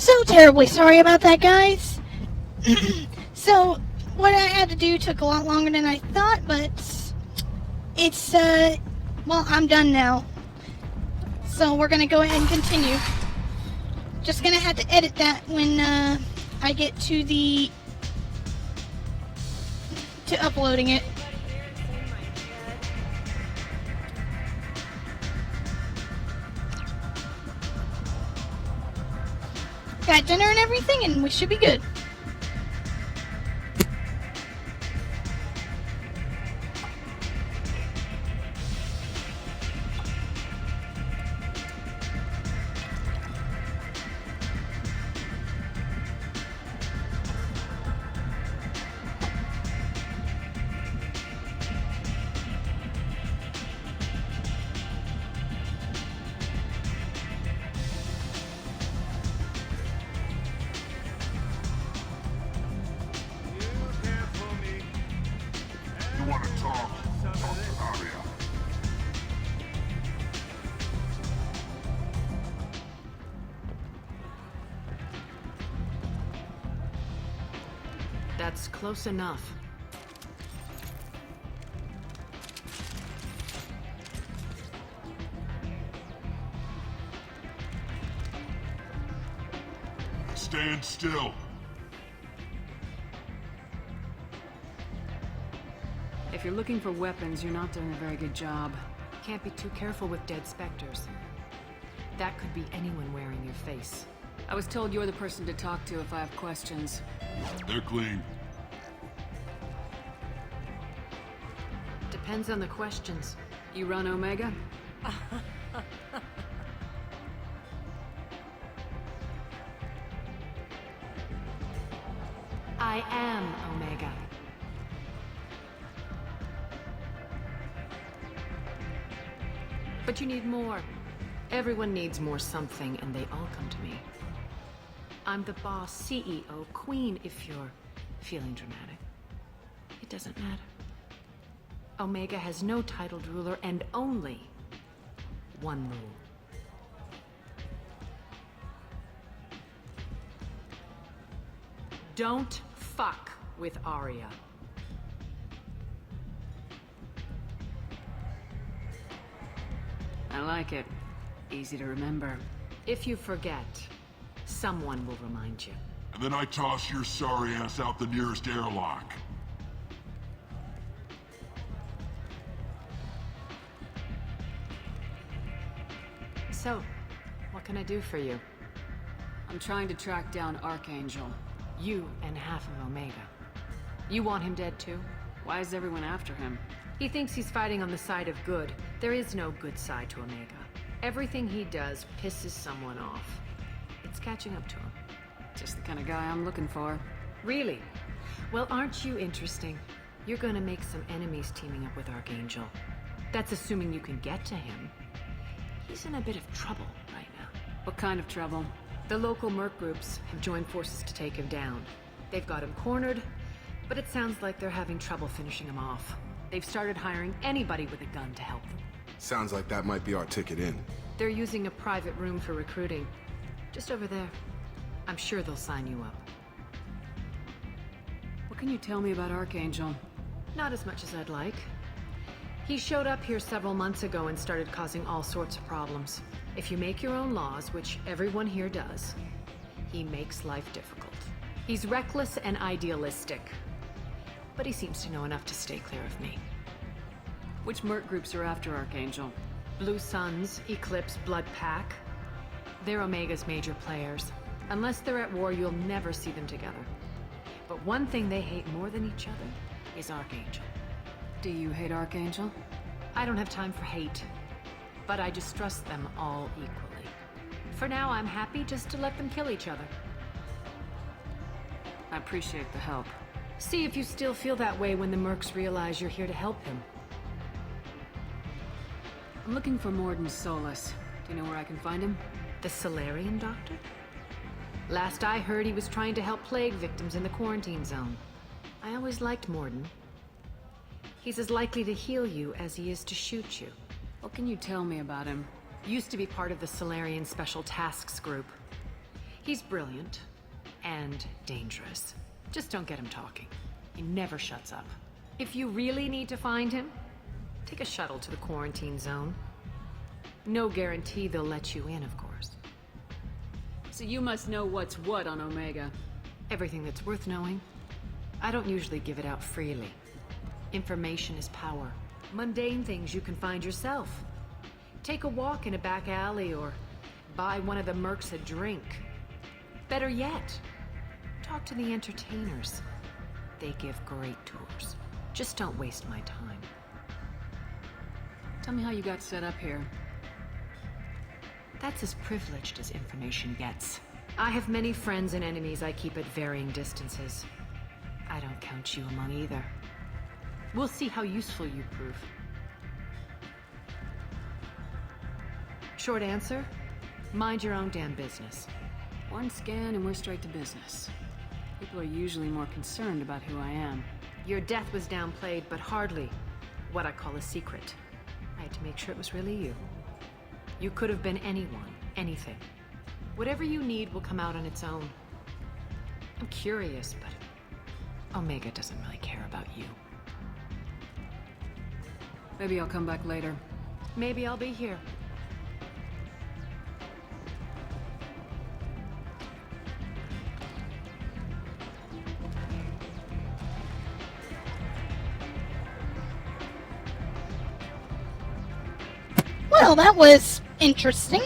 So terribly sorry about that, guys. So, what I had to do took a lot longer than I thought, but it's, well, I'm done now. So we're gonna go ahead and continue. Just gonna have to edit that when, I get to uploading it. Got dinner and everything, and we should be good. That's close enough. Stand still. If you're looking for weapons, you're not doing a very good job. Can't be too careful with dead specters. That could be anyone wearing your face. I was told you're the person to talk to if I have questions. They're clean. Depends on the questions. You run Omega? I am Omega. But you need more. Everyone needs more something, and they all come to me. I'm the boss, CEO, queen, if you're feeling dramatic. It doesn't matter. Omega has no titled ruler and only one rule. Don't fuck with Arya. I like it. Easy to remember. If you forget, someone will remind you. And then I toss your sorry ass out the nearest airlock. So, what can I do for you? I'm trying to track down Archangel. You and half of Omega. You want him dead too? Why is everyone after him? He thinks he's fighting on the side of good. There is no good side to Omega. Everything he does pisses someone off. It's catching up to him. Just the kind of guy I'm looking for. Really? Well, aren't you interesting? You're gonna make some enemies teaming up with Archangel. That's assuming you can get to him. He's in a bit of trouble right now. What kind of trouble? The local merc groups have joined forces to take him down. They've got him cornered, but it sounds like they're having trouble finishing him off. They've started hiring anybody with a gun to help them. Sounds like that might be our ticket in. They're using a private room for recruiting. Just over there. I'm sure they'll sign you up. What can you tell me about Archangel? Not as much as I'd like. He showed up here several months ago and started causing all sorts of problems. If you make your own laws, which everyone here does, he makes life difficult. He's reckless and idealistic. But he seems to know enough to stay clear of me. Which merc groups are after Archangel? Blue Suns, Eclipse, Blood Pack. They're Omega's major players. Unless they're at war, you'll never see them together. But one thing they hate more than each other is Archangel. Do you hate Archangel? I don't have time for hate. But I distrust them all equally. For now, I'm happy just to let them kill each other. I appreciate the help. See if you still feel that way when the mercs realize you're here to help him. I'm looking for Morden Solus. Do you know where I can find him? The Solarian doctor? Last I heard, he was trying to help plague victims in the quarantine zone. I always liked Morden. He's as likely to heal you as he is to shoot you. What can you tell me about him? Used to be part of the Solarian Special Tasks Group. He's brilliant and dangerous. Just don't get him talking. He never shuts up. If you really need to find him, take a shuttle to the quarantine zone. No guarantee they'll let you in, of course. So you must know what's what on Omega. Everything that's worth knowing. I don't usually give it out freely. Information is power. Mundane things you can find yourself. Take a walk in a back alley or buy one of the mercs a drink. Better yet, talk to the entertainers. They give great tours. Just don't waste my time. Tell me how you got set up here. That's as privileged as information gets. I have many friends and enemies I keep at varying distances. I don't count you among either. We'll see how useful you prove. Short answer? Mind your own damn business. One scan and we're straight to business. People are usually more concerned about who I am. Your death was downplayed, but hardly what I call a secret. I had to make sure it was really you. You could have been anyone, anything. Whatever you need will come out on its own. I'm curious, but Omega doesn't really care about you. Maybe I'll come back later. Maybe I'll be here. Well, that was interesting.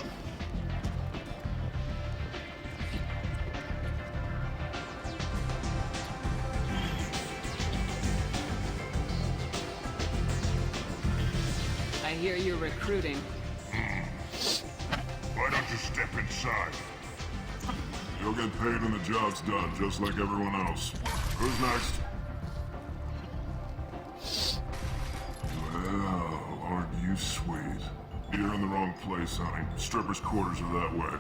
I hear you're recruiting. Why don't you step inside? You'll get paid when the job's done, just like everyone else. Who's next? Well, aren't you sweet? You're in the wrong place, honey. Strippers' quarters are that way.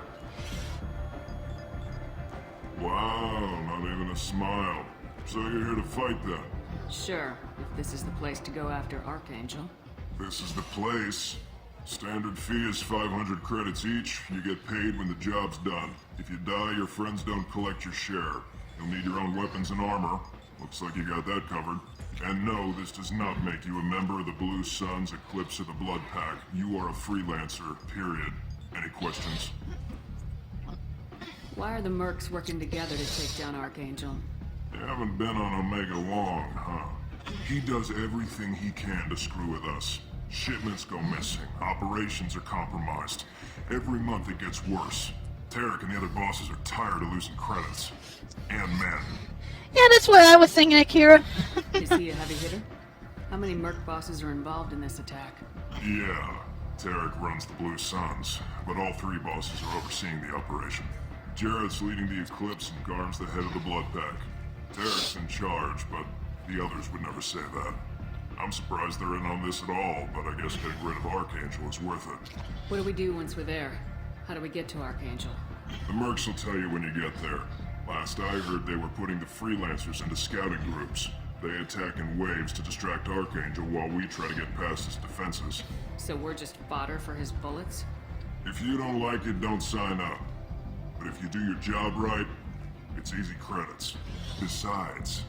Wow, not even a smile. So you're here to fight then? Sure, if this is the place to go after Archangel. This is the place. Standard fee is 500 credits each. You get paid when the job's done. If you die, your friends don't collect your share. You'll need your own weapons and armor. Looks like you got that covered. And no, this does not make you a member of the Blue Suns, Eclipse, or the Blood Pack. You are a freelancer, period. Any questions? Why are the mercs working together to take down Archangel? You haven't been on Omega long, huh? He does everything he can to screw with us. Shipments go missing. Operations are compromised. Every month it gets worse. Tarek and the other bosses are tired of losing credits. And men. Yeah, that's what I was thinking, Akira. Is he a heavy hitter? How many merc bosses are involved in this attack? Yeah, Tarek runs the Blue Suns, but all three bosses are overseeing the operation. Jarrett's leading the Eclipse and Garm's the head of the Blood Pack. Tarek's in charge, but the others would never say that. I'm surprised they're in on this at all, but I guess getting rid of Archangel is worth it. What do we do once we're there? How do we get to Archangel? The mercs will tell you when you get there. Last I heard, they were putting the freelancers into scouting groups. They attack in waves to distract Archangel while we try to get past his defenses. So we're just fodder for his bullets? If you don't like it, don't sign up. But if you do your job right, it's easy credits. Besides,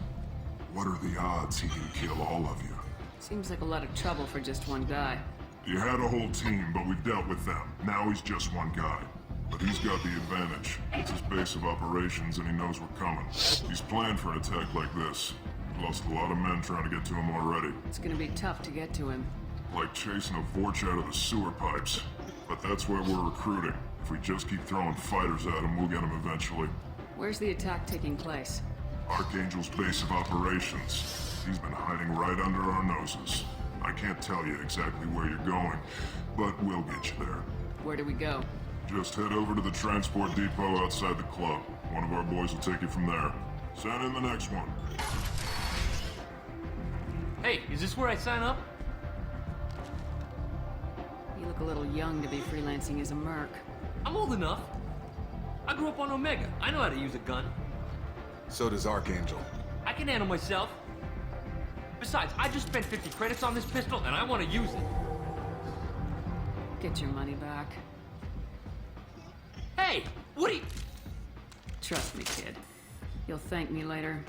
what are the odds he can kill all of you? Seems like a lot of trouble for just one guy. You had a whole team, but we've dealt with them. Now he's just one guy. But he's got the advantage. It's his base of operations and he knows we're coming. He's planned for an attack like this. We've lost a lot of men trying to get to him already. It's gonna be tough to get to him. Like chasing a Vorch out of the sewer pipes. But that's why we're recruiting. If we just keep throwing fighters at him, we'll get him eventually. Where's the attack taking place? Archangel's base of operations. He's been hiding right under our noses. I can't tell you exactly where you're going, but we'll get you there. Where do we go? Just head over to the transport depot outside the club. One of our boys will take you from there. Send in the next one. Hey, is this where I sign up? You look a little young to be freelancing as a merc. I'm old enough. I grew up on Omega. I know how to use a gun. So does Archangel. I can handle myself. Besides, I just spent 50 credits on this pistol, and I want to use it. Get your money back. Hey, what are you... Trust me, kid. You'll thank me later.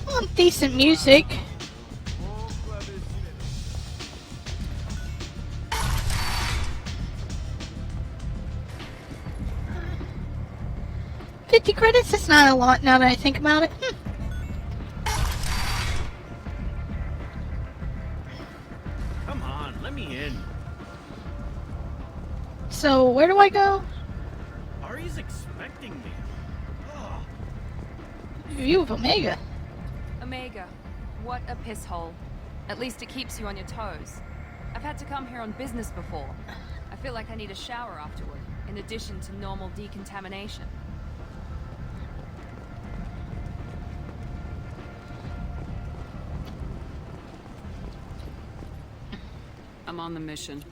Well, decent music. 50 credits? That's not a lot now that I think about it. Come on, let me in. So, where do I go? Ari's expecting me. Oh, View of Omega. Omega, what a piss hole. At least it keeps you on your toes. I've had to come here on business before. I feel like I need a shower afterward, in addition to normal decontamination. I'm on the mission.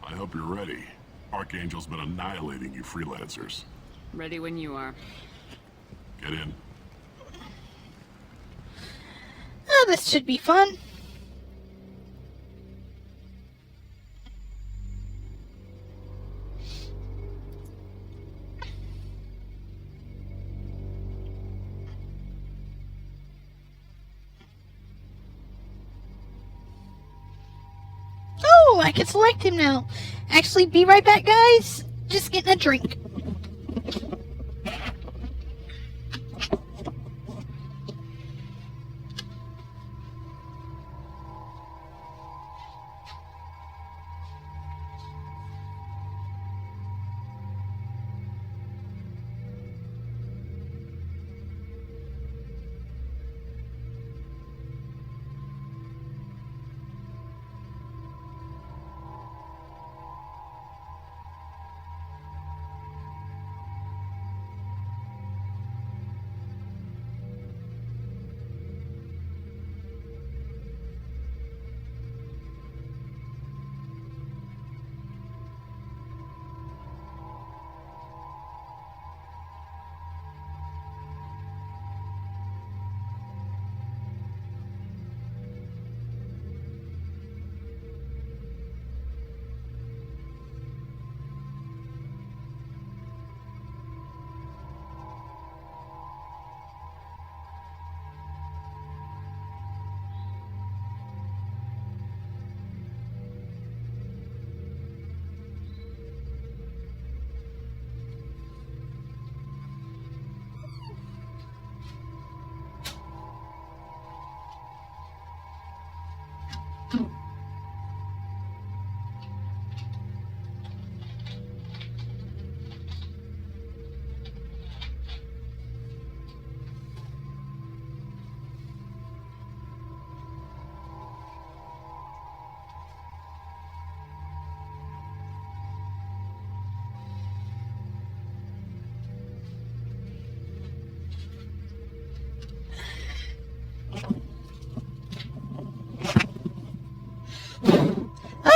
I hope you're ready. Archangel's been annihilating you freelancers. Ready when you are. Get in. Oh, this should be fun. Oh, I can select him now. Actually, be right back, guys. Just getting a drink.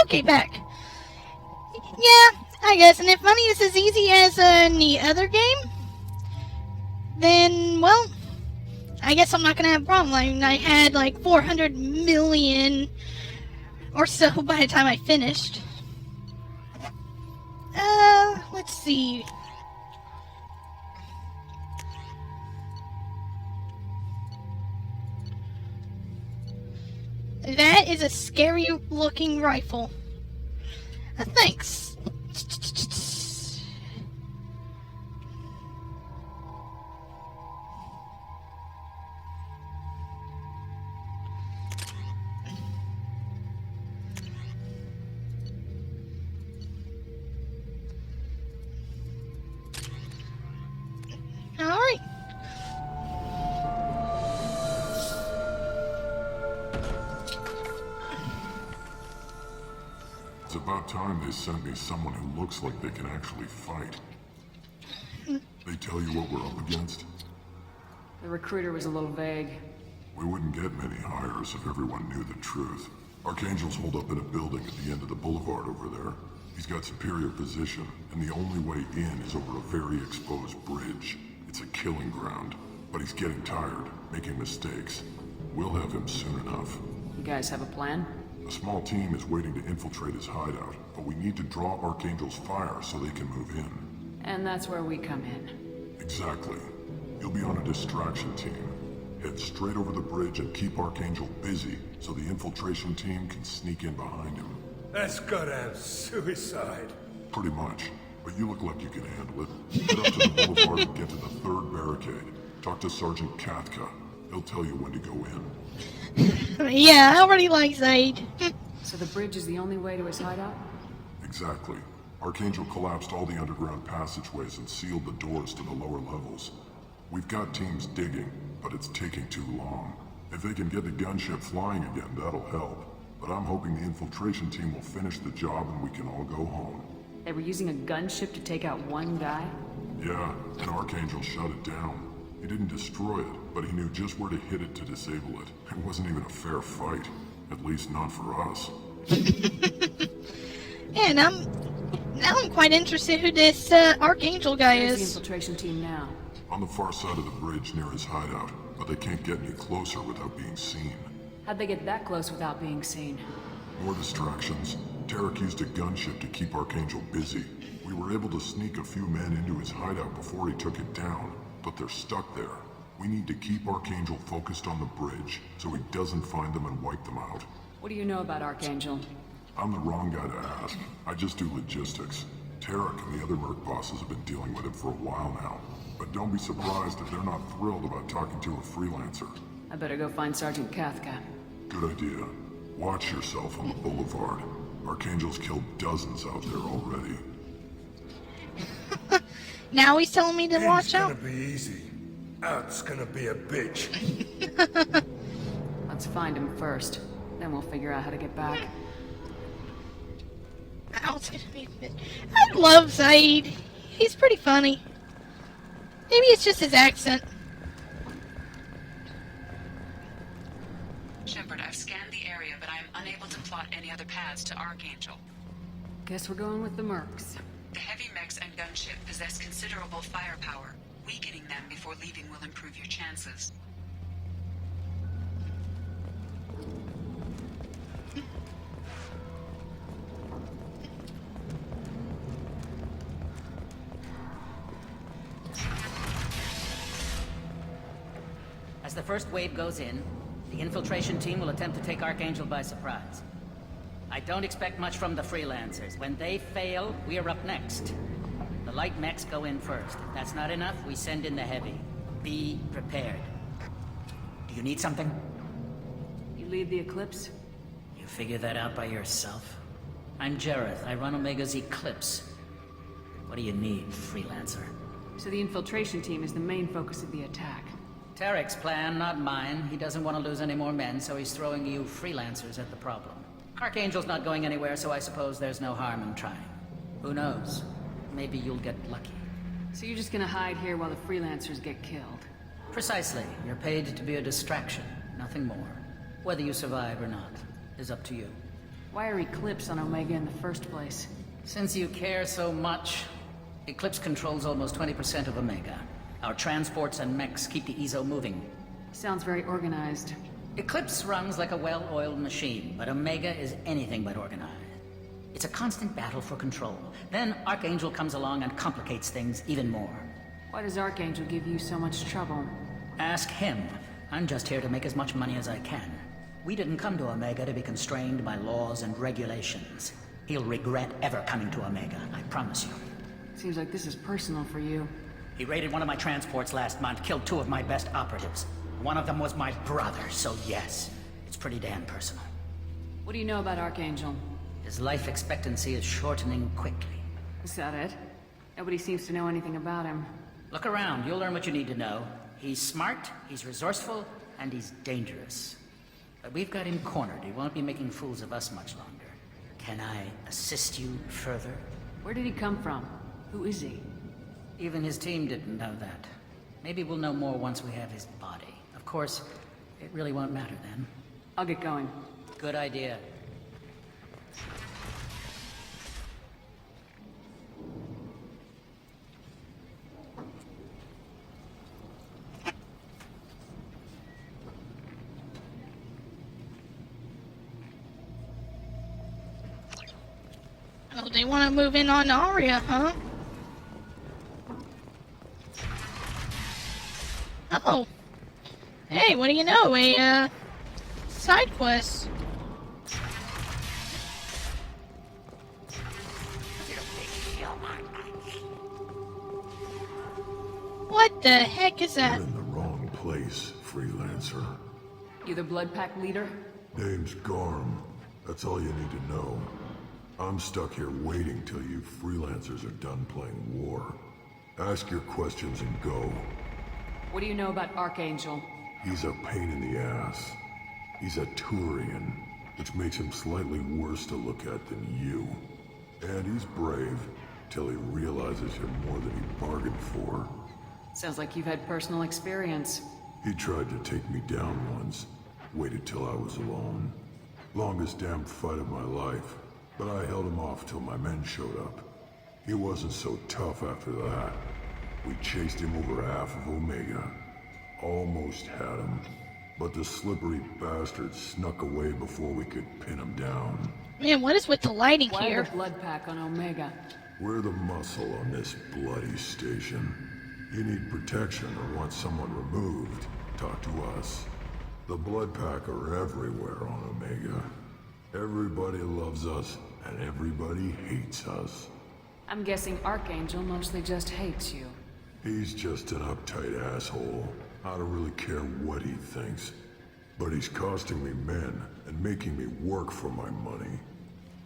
Okay, back. Yeah, I guess. And if money is as easy as any other game, then, well, I guess I'm not going to have a problem. I mean, I had like 400 million or so by the time I finished. Let's see. That is a scary looking rifle. Thanks. All right. It's about time they sent me someone who looks like they can actually fight. They tell you what we're up against? The recruiter was a little vague. We wouldn't get many hires if everyone knew the truth. Archangel's holed up in a building at the end of the boulevard over there. He's got superior position, and the only way in is over a very exposed bridge. It's a killing ground, but he's getting tired, making mistakes. We'll have him soon enough. You guys have a plan? A small team is waiting to infiltrate his hideout, but we need to draw Archangel's fire so they can move in. And that's where we come in. Exactly. You'll be on a distraction team. Head straight over the bridge and keep Archangel busy so the infiltration team can sneak in behind him. That's goddamn suicide. Pretty much. But you look like you can handle it. Head up to the boulevard and get to the third barricade. Talk to Sergeant Katka. He'll tell you when to go in. Yeah, I already like Zaid. So the bridge is the only way to his hideout? Exactly. Archangel collapsed all the underground passageways and sealed the doors to the lower levels. We've got teams digging, but it's taking too long. If they can get the gunship flying again, that'll help. But I'm hoping the infiltration team will finish the job and we can all go home. They were using a gunship to take out one guy? Yeah, and Archangel shut it down. He didn't destroy it, but he knew just where to hit it to disable it. It wasn't even a fair fight. At least not for us. Yeah, and I'm quite interested who this Archangel guy Where's the is. infiltration team now? On the far side of the bridge near his hideout, but they can't get any closer without being seen. How'd they get that close without being seen? More distractions. Tarek used a gunship to keep Archangel busy. We were able to sneak a few men into his hideout before he took it down, but they're stuck there. We need to keep Archangel focused on the bridge, so he doesn't find them and wipe them out. What do you know about Archangel? I'm the wrong guy to ask. I just do logistics. Tarek and the other merc bosses have been dealing with him for a while now. But don't be surprised if they're not thrilled about talking to a freelancer. I better go find Sergeant Katka. Good idea. Watch yourself on the boulevard. Archangel's killed dozens out there already. Now he's telling me to watch out. It's gonna be easy. Out's gonna be a bitch. Let's find him first. Then we'll figure out how to get back. Out's gonna be a bit. I love Zaid. He's pretty funny. Maybe it's just his accent. Shepard, I've scanned the area, but I am unable to plot any other paths to Archangel. Guess we're going with the mercs. The heavy mechs and gunship possess considerable firepower. Weakening them before leaving will improve your chances. As the first wave goes in, the infiltration team will attempt to take Archangel by surprise. I don't expect much from the freelancers. When they fail, we are up next. The light mechs go in first. If that's not enough, we send in the heavy. Be prepared. Do you need something? You lead the Eclipse? You figure that out by yourself? I'm Jareth. I run Omega's Eclipse. What do you need, freelancer? So the infiltration team is the main focus of the attack. Tarek's plan, not mine. He doesn't want to lose any more men, so he's throwing you freelancers at the problem. Archangel's not going anywhere, so I suppose there's no harm in trying. Who knows? Maybe you'll get lucky. So you're just gonna hide here while the freelancers get killed? Precisely. You're paid to be a distraction, nothing more. Whether you survive or not is up to you. Why are Eclipse on Omega in the first place? Since you care so much, Eclipse controls almost 20% of Omega. Our transports and mechs keep the EZO moving. Sounds very organized. Eclipse runs like a well-oiled machine, but Omega is anything but organized. It's a constant battle for control. Then Archangel comes along and complicates things even more. Why does Archangel give you so much trouble? Ask him. I'm just here to make as much money as I can. We didn't come to Omega to be constrained by laws and regulations. He'll regret ever coming to Omega, I promise you. Seems like this is personal for you. He raided one of my transports last month, killed 2 of my best operatives. One of them was my brother, so yes, it's pretty damn personal. What do you know about Archangel? His life expectancy is shortening quickly. Is that it? Nobody seems to know anything about him. Look around, you'll learn what you need to know. He's smart, he's resourceful, and he's dangerous. But we've got him cornered. He won't be making fools of us much longer. Can I assist you further? Where did he come from? Who is he? Even his team didn't know that. Maybe we'll know more once we have his body. Of course, it really won't matter then. I'll get going. Good idea. Oh, they want to move in on Arya, huh? Oh. Hey, what do you know? A, side quest. What the heck is that? You're in the wrong place, freelancer. You the Blood Pack leader? Name's Garm. That's all you need to know. I'm stuck here waiting till you freelancers are done playing war. Ask your questions and go. What do you know about Archangel? He's a pain in the ass. He's a Turian, which makes him slightly worse to look at than you. And he's brave, till he realizes you're more than he bargained for. Sounds like you've had personal experience. He tried to take me down once. Waited till I was alone. Longest damn fight of my life. But I held him off till my men showed up. He wasn't so tough after that. We chased him over half of Omega. Almost had him. But the slippery bastard snuck away before we could pin him down. Man, what is with the lighting Why here? the Blood Pack on Omega? We're the muscle on this bloody station. You need protection or want someone removed, talk to us. The Blood Pack are everywhere on Omega. Everybody loves us, and everybody hates us. I'm guessing Archangel mostly just hates you. He's just an uptight asshole. I don't really care what he thinks. But he's costing me men, and making me work for my money.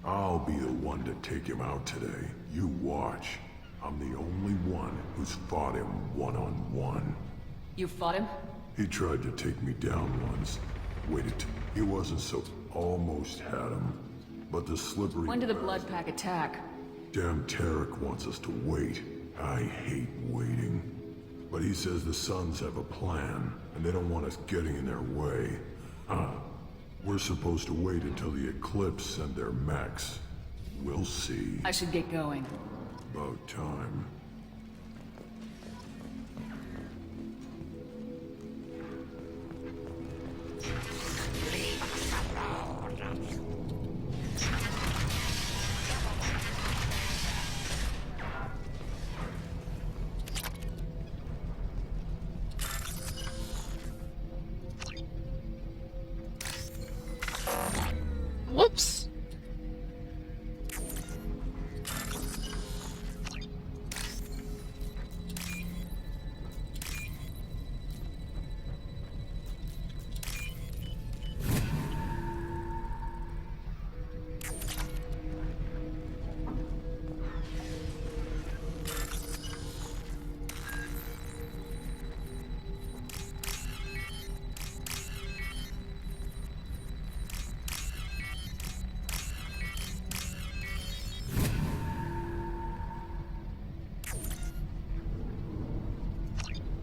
I'll be the one to take him out today. You watch. I'm the only one who's fought him one-on-one. You fought him? He tried to take me down once. Waited till he wasn't so... Almost had him. But the slippery... When did the Blood Pack attack? Damn Tarek wants us to wait. I hate waiting. But he says the Suns have a plan, and they don't want us getting in their way. We're supposed to wait until the Eclipse send their mechs. We'll see. I should get going. About time. Whoops.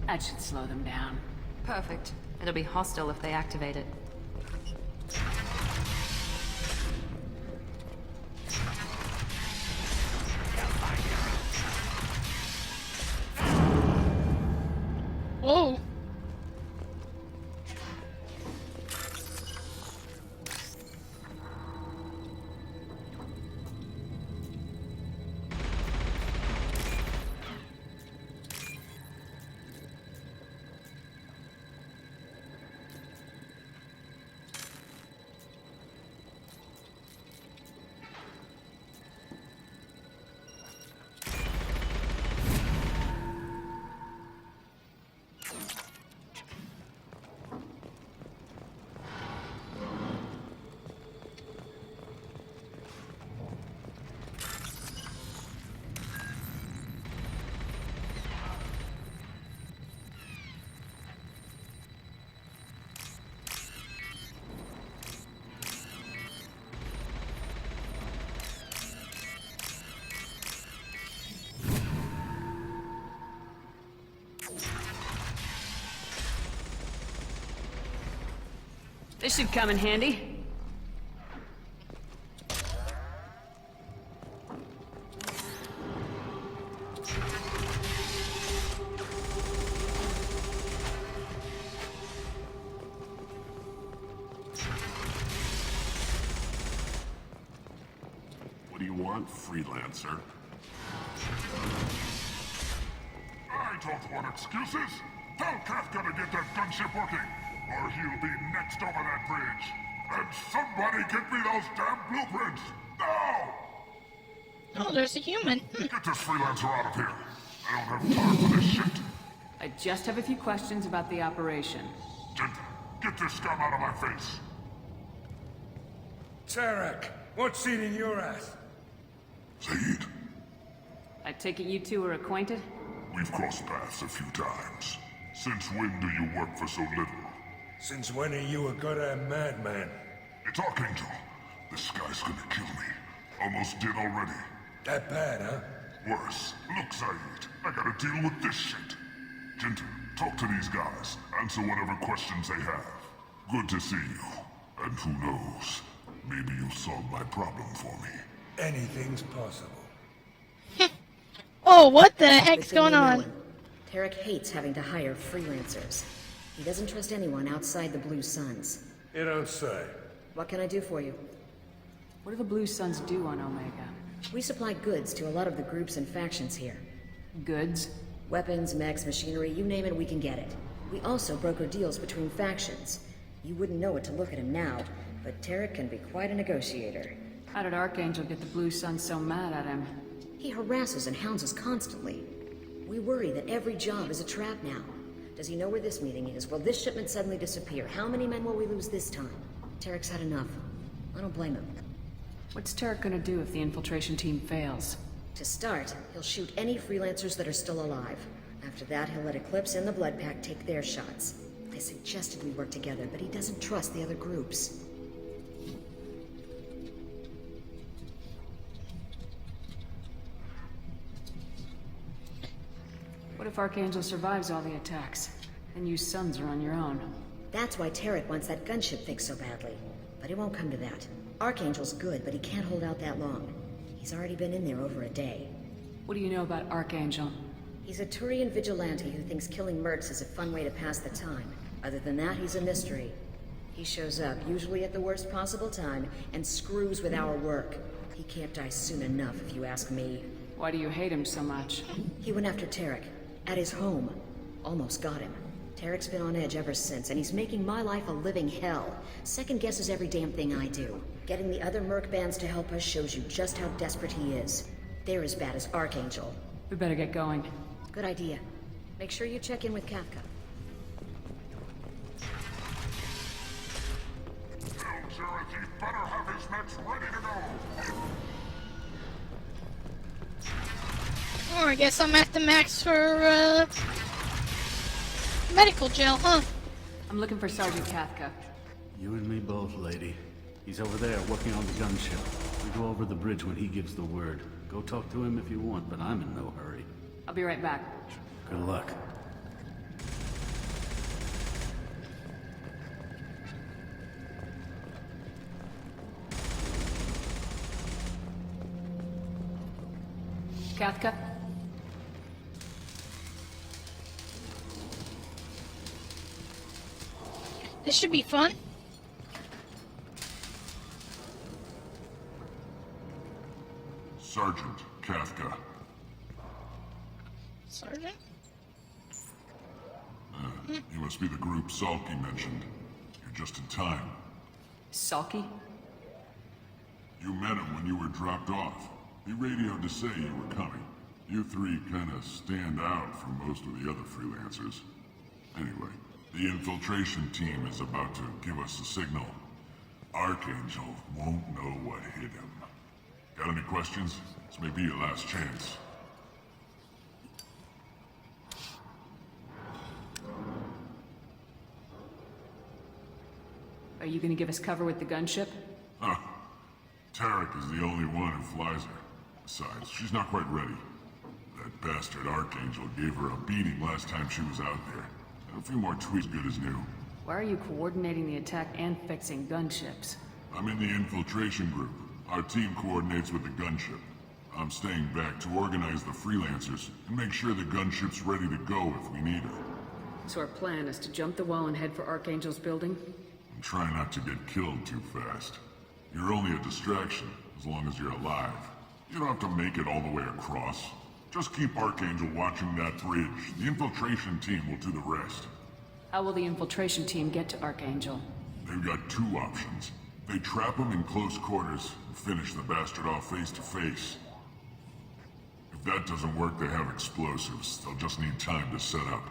That should slow them down. Perfect. It'll be hostile if they activate it. Whoa. This should come in handy. What do you want, freelancer? I don't want excuses! Tell Kafka to get that gunship working, or he'll be next over that bridge. And somebody get me those damn blueprints! Now! Oh, there's a human. Get this freelancer out of here. I don't have time for this shit. I just have a few questions about the operation. Genta, get this scum out of my face. Tarek, what's eating your ass? Zaid, I take it you two are acquainted? we've crossed paths a few times. Since when do you work for so little? Since when are you a goddamn madman? It's Archangel. This guy's gonna kill me. Almost did already. That bad, huh? Worse. Look, Zaid, I gotta deal with this shit. Genta, talk to these guys. Answer whatever questions they have. Good to see you. And who knows, maybe you'll solve my problem for me. Anything's possible. Oh, what the heck's going on? Tarek hates having to hire freelancers. He doesn't trust anyone outside the Blue Suns. You don't say. What can I do for you? What do the Blue Suns do on Omega? We supply goods to a lot of the groups and factions here. Goods? Weapons, mechs, machinery, you name it, we can get it. We also broker deals between factions. You wouldn't know it to look at him now, but Tarek can be quite a negotiator. How did Archangel get the Blue Suns so mad at him? He harasses and hounds us constantly. We worry that every job is a trap now. Does he know where this meeting is? Will this shipment suddenly disappear? How many men will we lose this time? Tarek's had enough. I don't blame him. What's Tarek gonna do if the infiltration team fails? To start, he'll shoot any freelancers that are still alive. After that, he'll let Eclipse and the Blood Pack take their shots. I suggested we work together, but he doesn't trust the other groups. What if Archangel survives all the attacks? Then you Suns are on your own. That's why Tarek wants that gunship fixed so badly. But it won't come to that. Archangel's good, but he can't hold out that long. He's already been in there over a day. What do you know about Archangel? He's a Turian vigilante who thinks killing mercs is a fun way to pass the time. Other than that, he's a mystery. He shows up, usually at the worst possible time, and screws with our work. He can't die soon enough, if you ask me. Why do you hate him so much? He went after Tarek. At his home. Almost got him. Tarek's been on edge ever since, and he's making my life a living hell. Second guesses every damn thing I do. Getting the other merc bands to help us shows you just how desperate he is. They're as bad as Archangel. We better get going. Good idea. Make sure you check in with Kafka. Tell Jareth he better have his mechs ready to go. Oh, I guess I'm at the max for, medical gel, huh? I'm looking for Sergeant Kafka. You and me both, lady. He's over there working on the gunship. We go over the bridge when he gives the word. Go talk to him if you want, but I'm in no hurry. I'll be right back. Good luck. Kafka? This should be fun. Sergeant Kafka. Sergeant? You must be the group Salky mentioned. You're just in time. Salky? You met him when you were dropped off. He radioed to say you were coming. You three kind of stand out from most of the other freelancers. Anyway, the infiltration team is about to give us a signal. Archangel won't know what hit him. Got any questions? This may be your last chance. Are you gonna give us cover with the gunship? Huh. Tarek is the only one who flies her. Besides, she's not quite ready. That bastard Archangel gave her a beating last time she was out there. A few more tweaks good as new. Why are you coordinating the attack and fixing gunships? I'm in the infiltration group. Our team coordinates with the gunship. I'm staying back to organize the freelancers and make sure the gunship's ready to go if we need her. So our plan is to jump the wall and head for Archangel's building? And try not to get killed too fast. You're only a distraction, as long as you're alive. You don't have to make it all the way across. Just keep Archangel watching that bridge. The infiltration team will do the rest. How will the infiltration team get to Archangel? They've got two options. They trap him in close quarters and finish the bastard off face to face. If that doesn't work, they have explosives. They'll just need time to set up.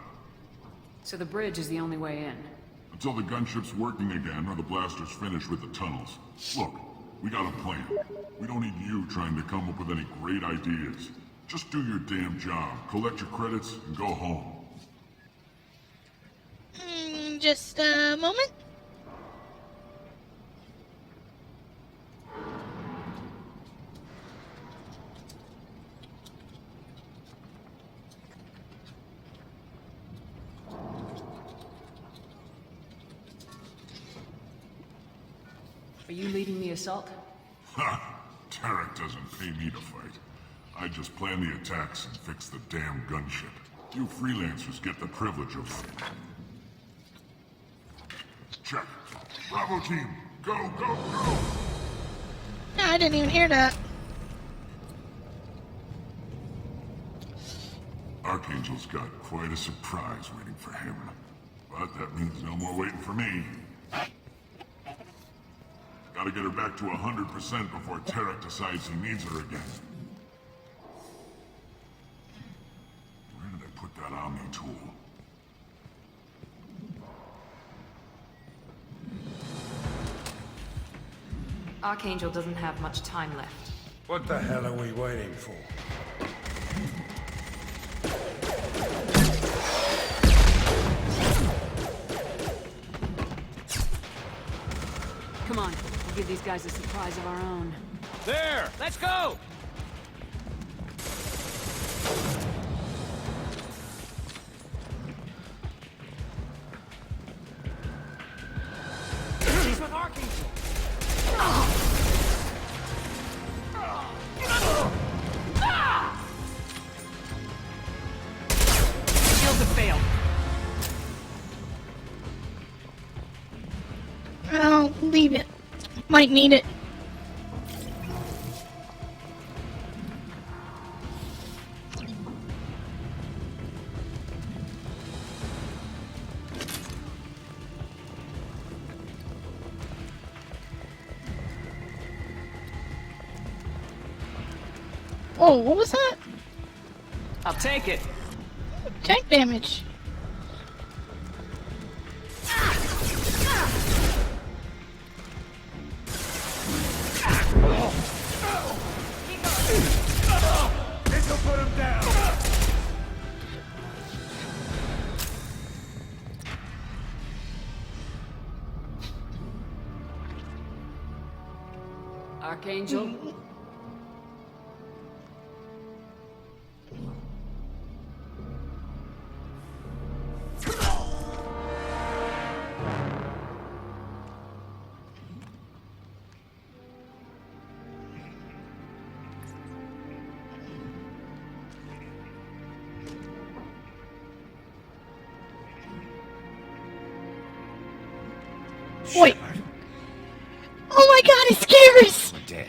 So the bridge is the only way in. Until the gunship's working again or the blasters finish with the tunnels. Look, we got a plan. We don't need you trying to come up with any great ideas. Just do your damn job, collect your credits, and go home. Just a moment. Are you leading the assault? Ha! Tarek doesn't pay me to fight. I just plan the attacks and fix the damn gunship. You freelancers get the privilege of it. Check. Bravo team, go, go, go! I didn't even hear that. Archangel's got quite a surprise waiting for him. But that means no more waiting for me. Gotta get her back to 100% before Tarek decides he needs her again. Where did I put that Omni tool? Archangel doesn't have much time left. What the hell are we waiting for? Come on, we'll give these guys a surprise of our own. There! Let's go! She's with Archangel! Shields have failed. I'll leave it. Might need it. Oh, what was that? I'll take it. Tank damage. This'll put him down! Archangel. Wait. Oh my god, it's Garrus! We're dead.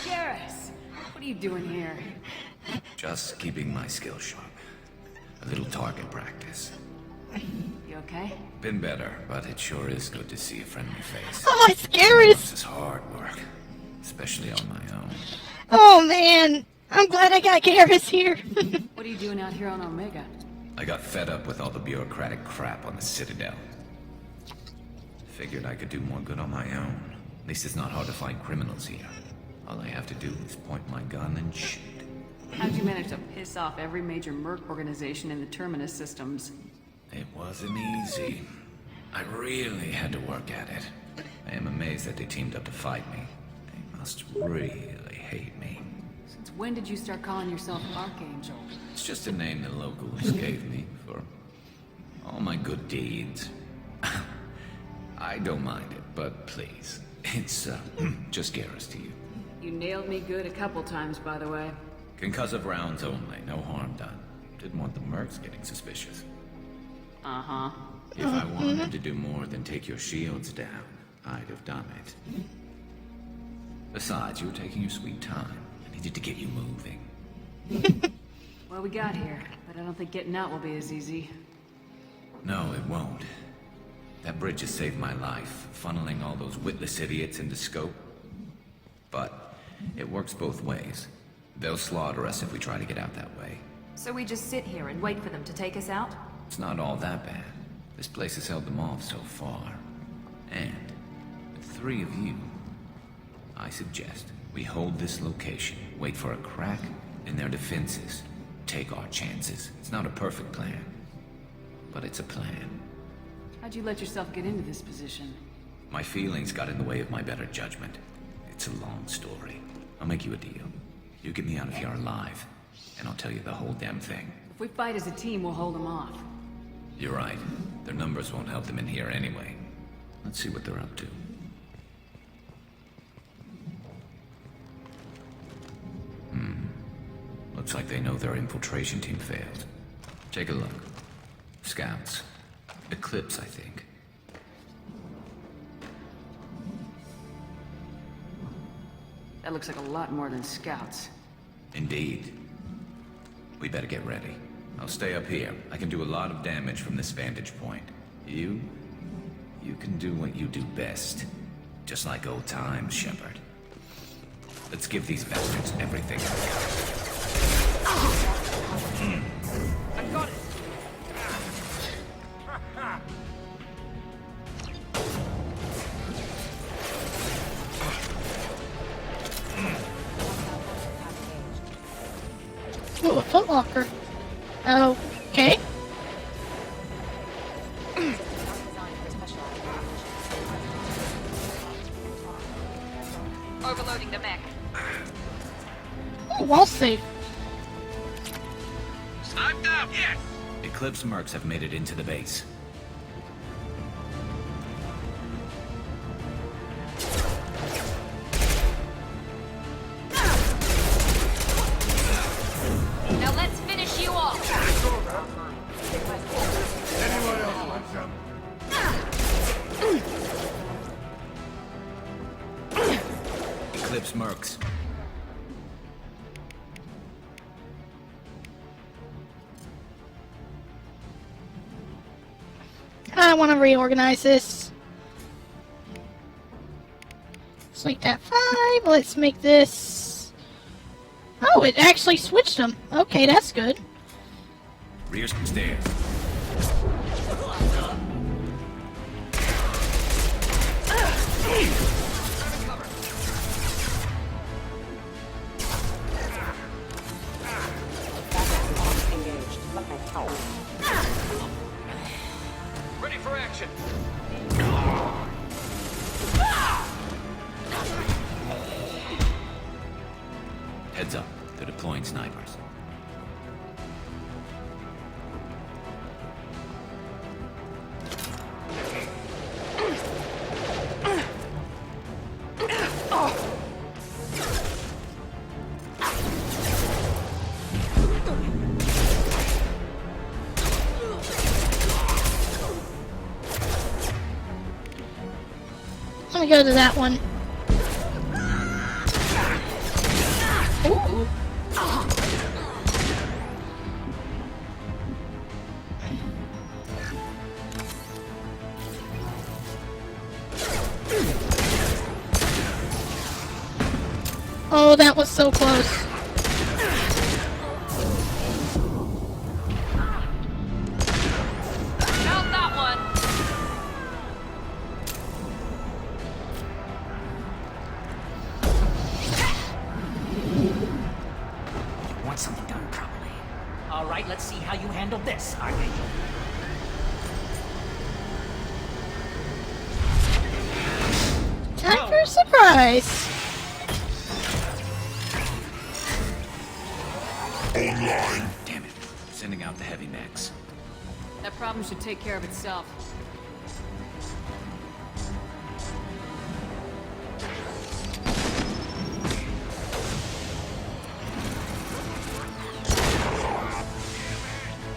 Garrus, what are you doing here? Just keeping my skills sharp. A little target practice. You okay? Been better, but it sure is good to see a friendly face. Oh, it's Garrus! This is hard work, especially on my own. Oh man, I'm glad I got Garrus here. What are you doing out here on Omega? I got fed up with all the bureaucratic crap on the Citadel. Figured I could do more good on my own. At least it's not hard to find criminals here. All I have to do is point my gun and shoot. How'd you manage to piss off every major merc organization in the Terminus systems? It wasn't easy. I really had to work at it. I am amazed that they teamed up to fight me. They must really hate me. Since when did you start calling yourself Archangel? It's just a name the locals gave me for all my good deeds. I don't mind it, but please, it's just Garrus to you. You nailed me good a couple times, by the way. Concussive rounds only, no harm done. Didn't want the mercs getting suspicious. Uh-huh. If I wanted to do more than take your shields down, I'd have done it. Besides, you were taking your sweet time. I needed to get you moving. Well, we got here, but I don't think getting out will be as easy. No, it won't. That bridge has saved my life, funneling all those witless idiots into scope. But it works both ways. They'll slaughter us if we try to get out that way. So we just sit here and wait for them to take us out? It's not all that bad. This place has held them off so far. And with 3 of you, I suggest we hold this location, wait for a crack in their defenses, take our chances. It's not a perfect plan, but it's a plan. How'd you let yourself get into this position? My feelings got in the way of my better judgment. It's a long story. I'll make you a deal. You get me out of here alive, and I'll tell you the whole damn thing. If we fight as a team, we'll hold them off. You're right. Their numbers won't help them in here anyway. Let's see what they're up to. Looks like they know their infiltration team failed. Take a look. Scouts. Eclipse, I think. That looks like a lot more than scouts. Indeed. We better get ready. I'll stay up here. I can do a lot of damage from this vantage point. You can do what you do best. Just like old times, Shepard. Let's give these bastards everything we got. I got it! Ooh, a footlocker. Okay. Overloading the mech. Oh, wall safe. I'm down, yes! Eclipse mercs have made it into the base. Now let's finish you off. Anyone else want some? Eclipse mercs. I want to reorganize this. Let's make that 5. Let's make this... Oh, it actually switched them. Okay, that's good. Rear stairs. Ready for action! Heads up. They're deploying snipers. Let me go to that one. Ooh. Oh, that was so close. Held that one. You want something done properly. All right, let's see how you handle this, Archangel. Time for a surprise. Online. Damn it. Sending out the heavy mechs. That problem should take care of itself.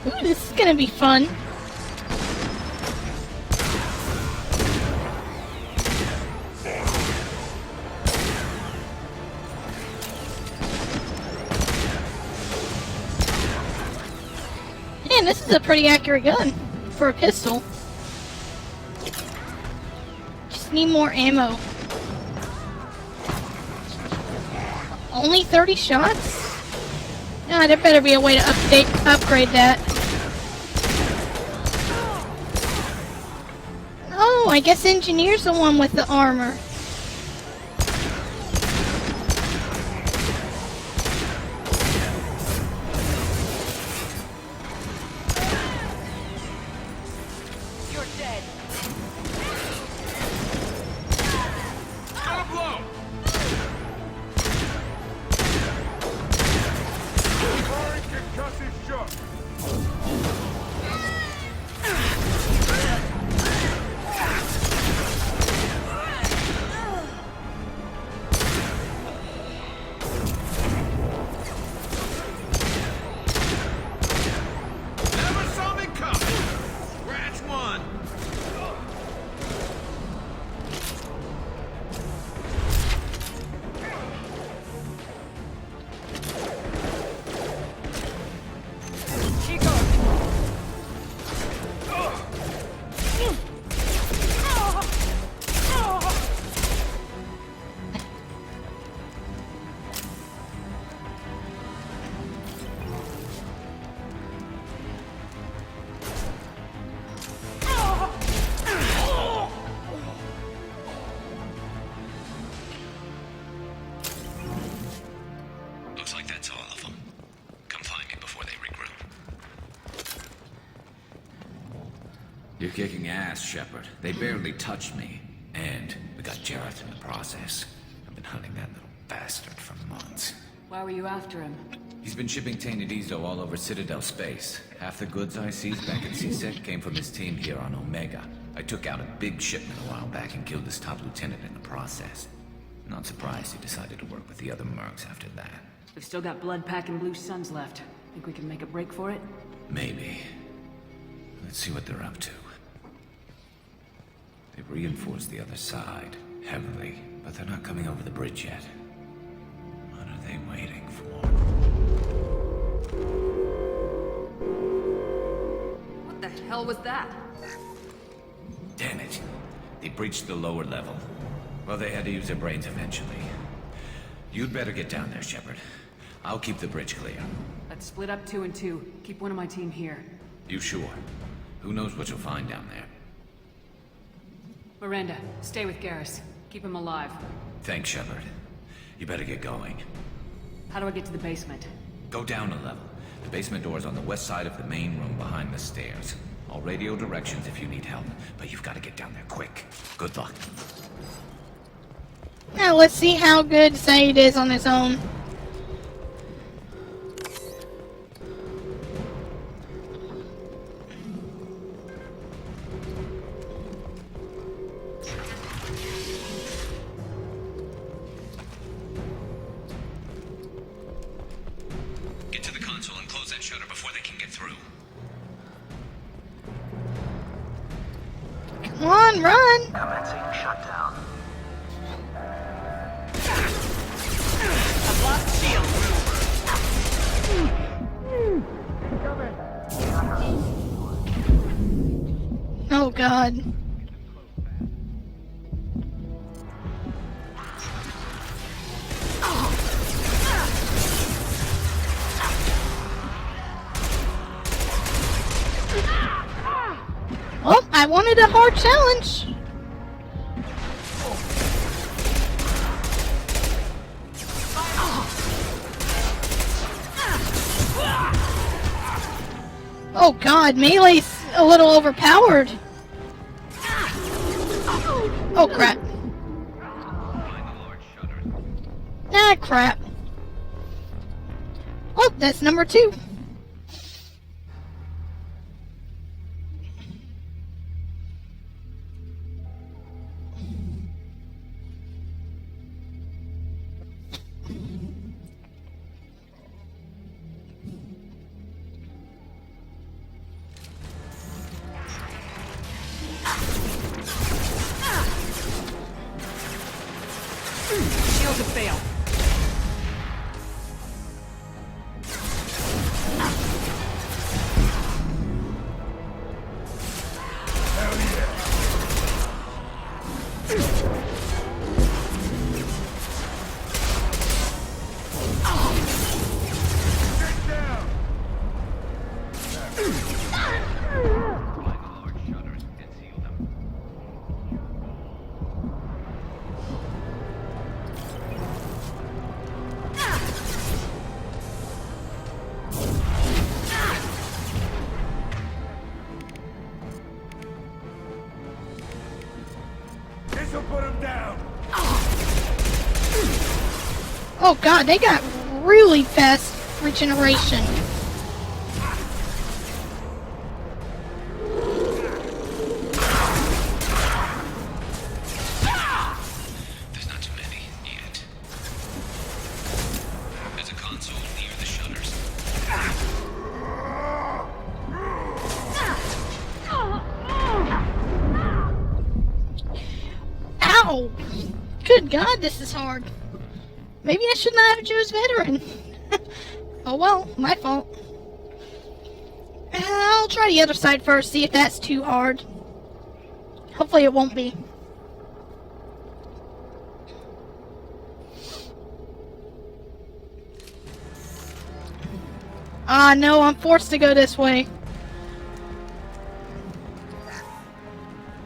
Ooh, this is gonna be fun. Man, this is a pretty accurate gun for a pistol. Just need more ammo. Only 30 shots? Nah, there better be a way to upgrade that. Oh, I guess Engineer's the one with the armor. You're dead. Gonna blow! Firing concussive shock. Never saw me coming. Scratch one. Looks like that's all of them. Come find me before they regroup. You're kicking ass, Shepard. They barely touched me. And we got Jareth in the process. I've been hunting that little bastard for months. Why were you after him? He's been shipping tainted Ezo all over Citadel space. Half the goods I seized back at CSEC came from his team here on Omega. I took out a big shipment a while back and killed his top lieutenant in the process. Not surprised he decided to work with the other mercs after that. We've still got blood pack and blue suns left. Think we can make a break for it? Maybe. Let's see what they're up to. They've reinforced the other side, heavily, but they're not coming over the bridge yet. What are they waiting for? What the hell was that? Damn it. They breached the lower level. Well, they had to use their brains eventually. You'd better get down there, Shepard. I'll keep the bridge clear. Let's split up 2 and 2. Keep one of my team here. You sure? Who knows what you'll find down there? Miranda, stay with Garrus. Keep him alive. Thanks, Shepard. You better get going. How do I get to the basement? Go down a level. The basement door's on the west side of the main room behind the stairs. I'll radio directions if you need help, but you've got to get down there quick. Good luck. Now let's see how good Said is on his own. Get to the console and close that shutter before they can get through. Come on, run! Commencing shutdown. Oh God. Well, I wanted a hard challenge. Oh God, melee's a little overpowered. Oh crap. Ah, crap. Oh, that's number 2. Shields have failed. This'll put him down. Oh god, they got really fast regeneration. There's not too many yet. There's a console near the shutters. Ow! Good god, this is hard. Maybe I should not have chose veteran. Oh well, my fault. I'll try the other side first, see if that's too hard. Hopefully it won't be. Ah, no, I'm forced to go this way.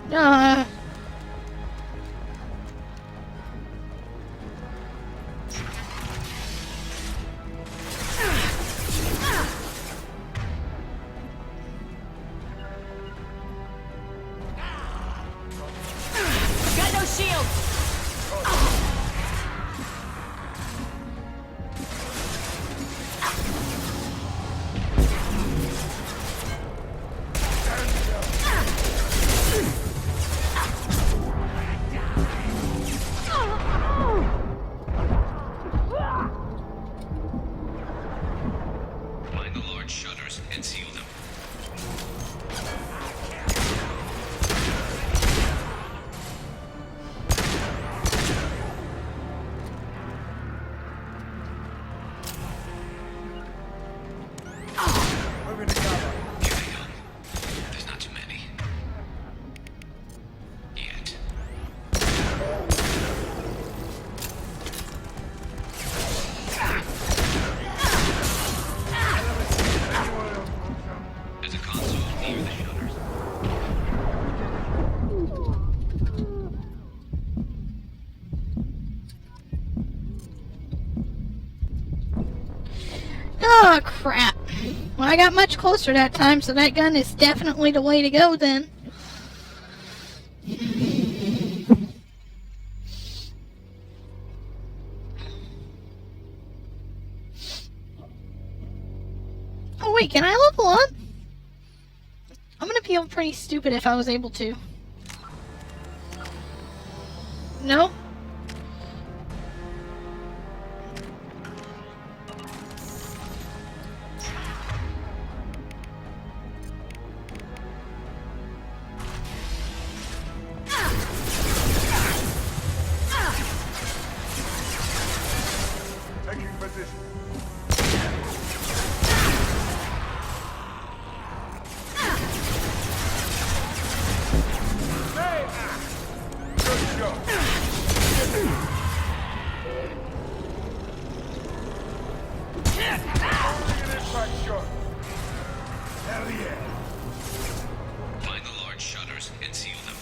Got no shield! Find the large shutters and seal them. Moving to cover. Carry on. There's not too many. Yet. There's a console near the shutters. Oh, crap. Well, I got much closer that time, so that gun is definitely the way to go then. Oh, wait, can I level up? I'm gonna feel pretty stupid if I was able to. No? Taking position. Hey! Good shot. Throwing an impact shot. Hell yeah. Find the large shutters and seal them.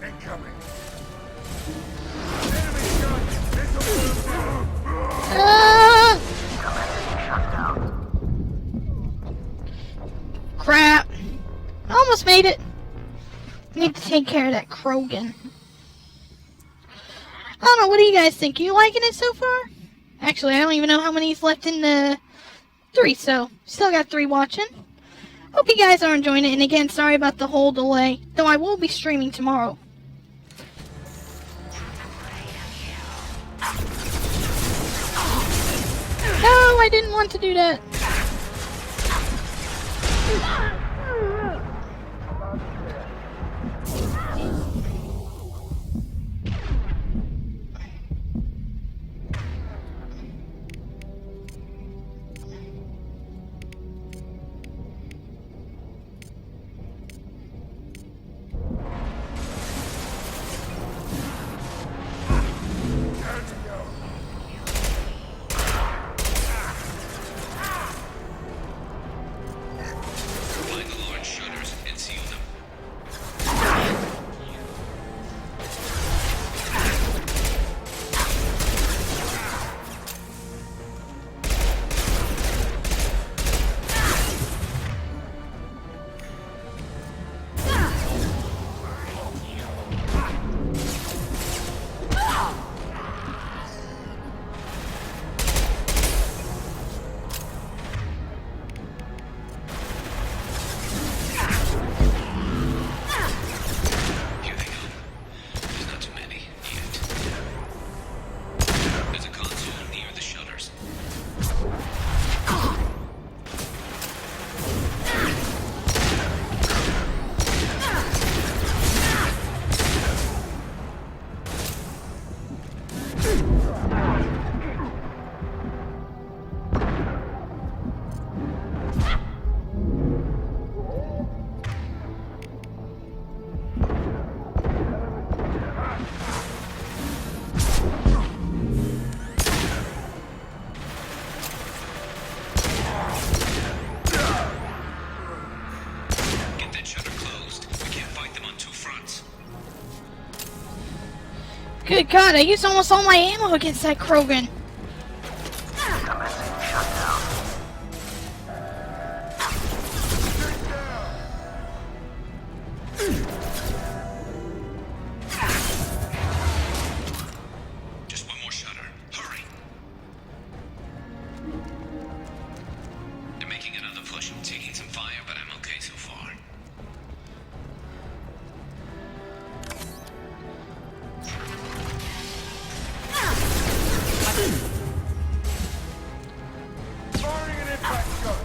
Incoming. Enemy shot. This'll put him down. Crap. I almost made it. Need to take care of that Krogan. I don't know, what do you guys think? You liking it so far? Actually, I don't even know how many's left in the 3, so still got 3 watching. Hope you guys are enjoying it, and again, sorry about the whole delay, though I will be streaming tomorrow. No, I didn't want to do that. Good God, I used almost all my ammo against that Krogan. Just one more shutter. Hurry! They're making another push. Taking some fire, but I'm okay so far. Firing an impact shot.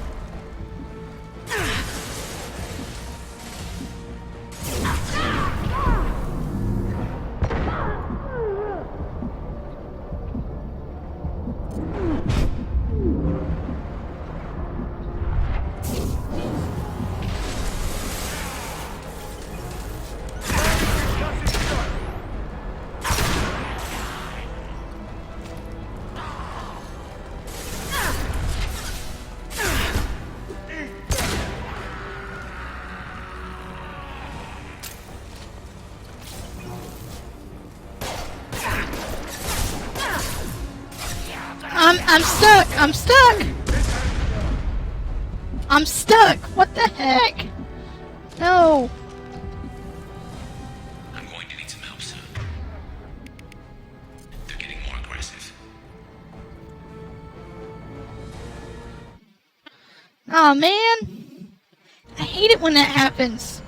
I'm stuck! I'm stuck! I'm stuck! What the heck? No! I'm going to need some help soon. They're getting more aggressive. Aw, man! I hate it when that happens.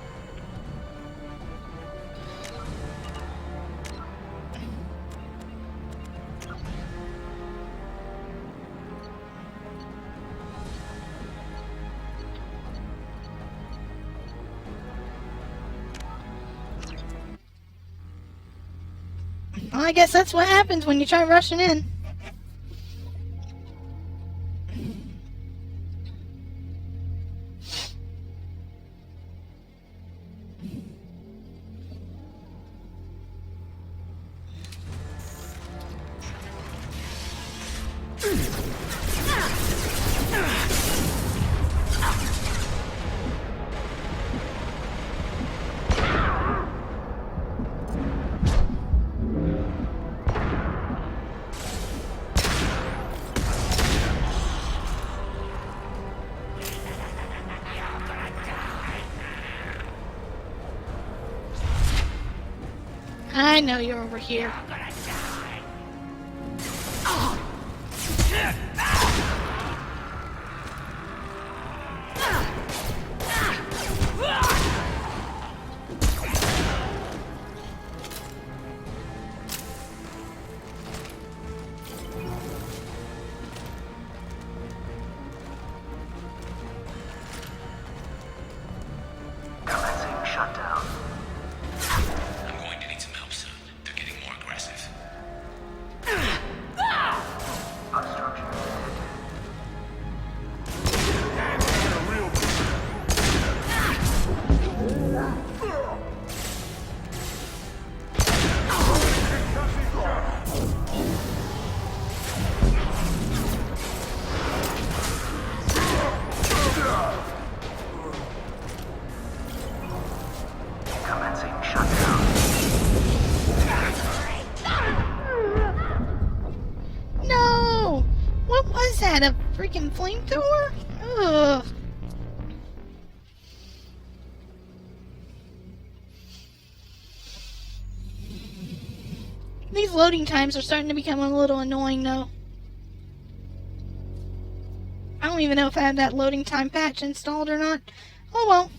Well, I guess that's what happens when you try rushing in. I know you're over here. A freaking flamethrower? Ugh. These loading times are starting to become a little annoying though. I don't even know if I have that loading time patch installed or not. Oh well.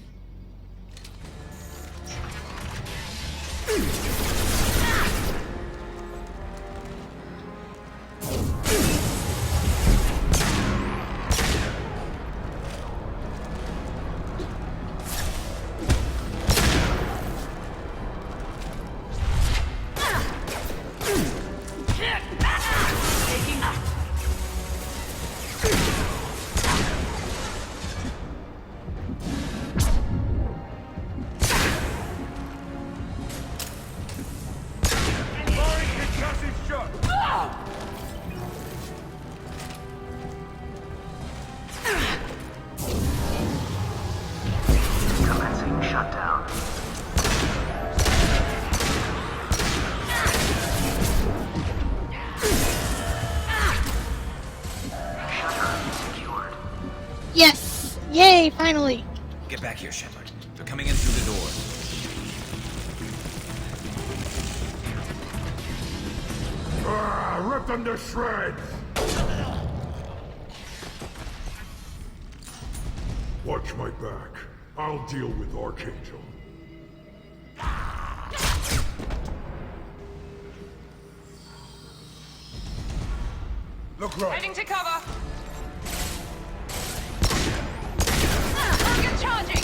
Yay, finally. Get back here, Shepard. They're coming in through the doors. Rip them to shreds! Watch my back. I'll deal with Archangel. Look right. Heading to cover. Target charging.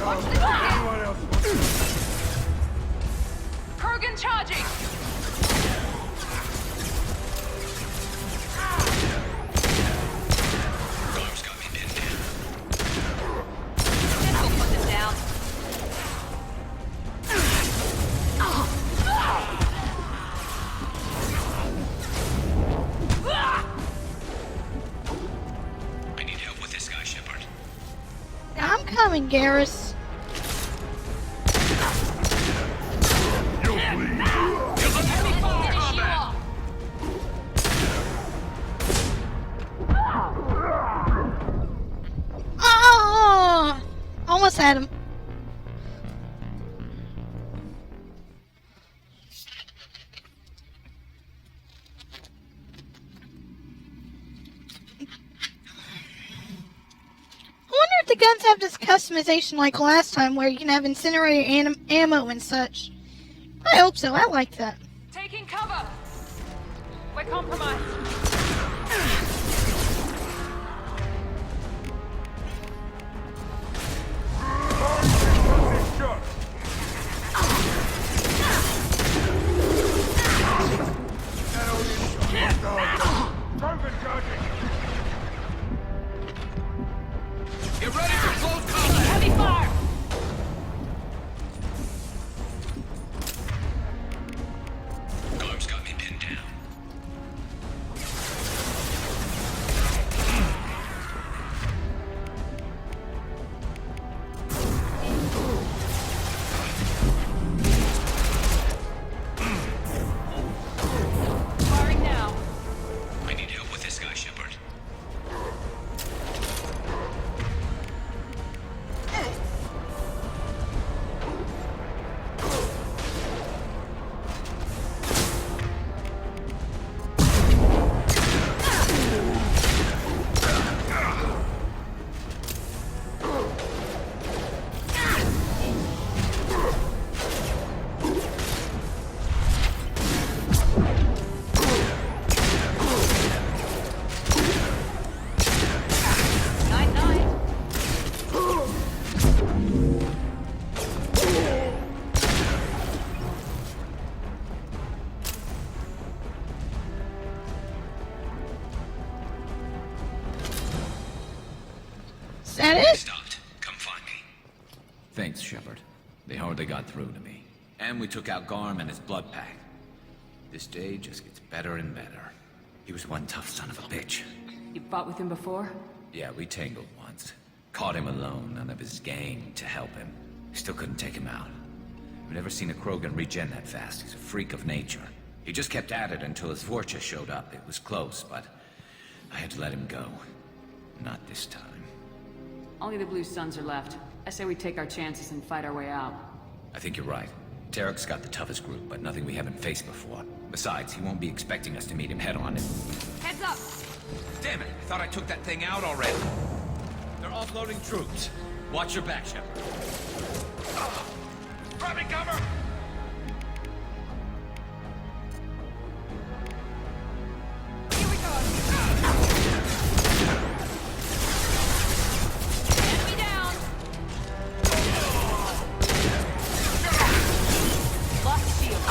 Anyone else? Krogan charging. Gorm's got me pinned down. I'll put them down. I need help with this guy, Shepard. I'm coming, Garrus. Oh! Almost had him. I wonder if the guns have this customization like last time where you can have incinerator ammo and such. I hope so. I like that. Taking cover. We're compromised. Get ready for close combat! Heavy fire. Gorm's got me pinned down. Firing now. I need help with this guy, Shepard. Night, night. Is that it? Stopped. Come find me. Thanks, Shepard. They hardly got through to me. And we took out Garm and his blood pack. This day just gets better and better. He was one tough son of a bitch. You fought with him before? Yeah, we tangled once. Caught him alone, none of his gang to help him. Still couldn't take him out. I've never seen a Krogan regen that fast. He's a freak of nature. He just kept at it until his Vorcha showed up. It was close, but I had to let him go. Not this time. Only the Blue Suns are left. I say we take our chances and fight our way out. I think you're right. Tarek's got the toughest group, but nothing we haven't faced before. Besides, he won't be expecting us to meet him head-on. Heads up. Damn it! I thought I took that thing out already. They're offloading troops. Watch your back, Shepard. Grabbing cover! Here we go. Enemy down. Lost shield.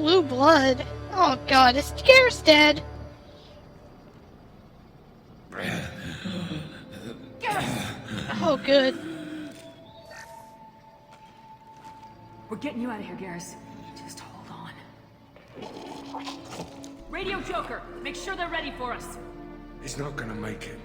blue blood. Oh god, is Garrus dead? Oh, good. We're getting you out of here, Garrus. Just hold on. Radio Joker, make sure they're ready for us. He's not gonna make it.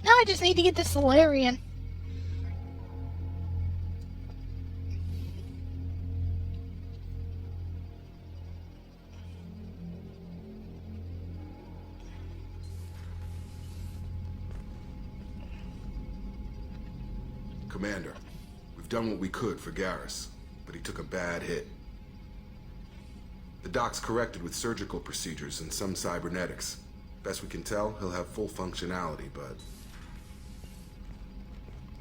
Now I just need to get the Solarian. Commander, we've done what we could for Garrus, but he took a bad hit. The doc's corrected with surgical procedures and some cybernetics. Best we can tell, he'll have full functionality, but...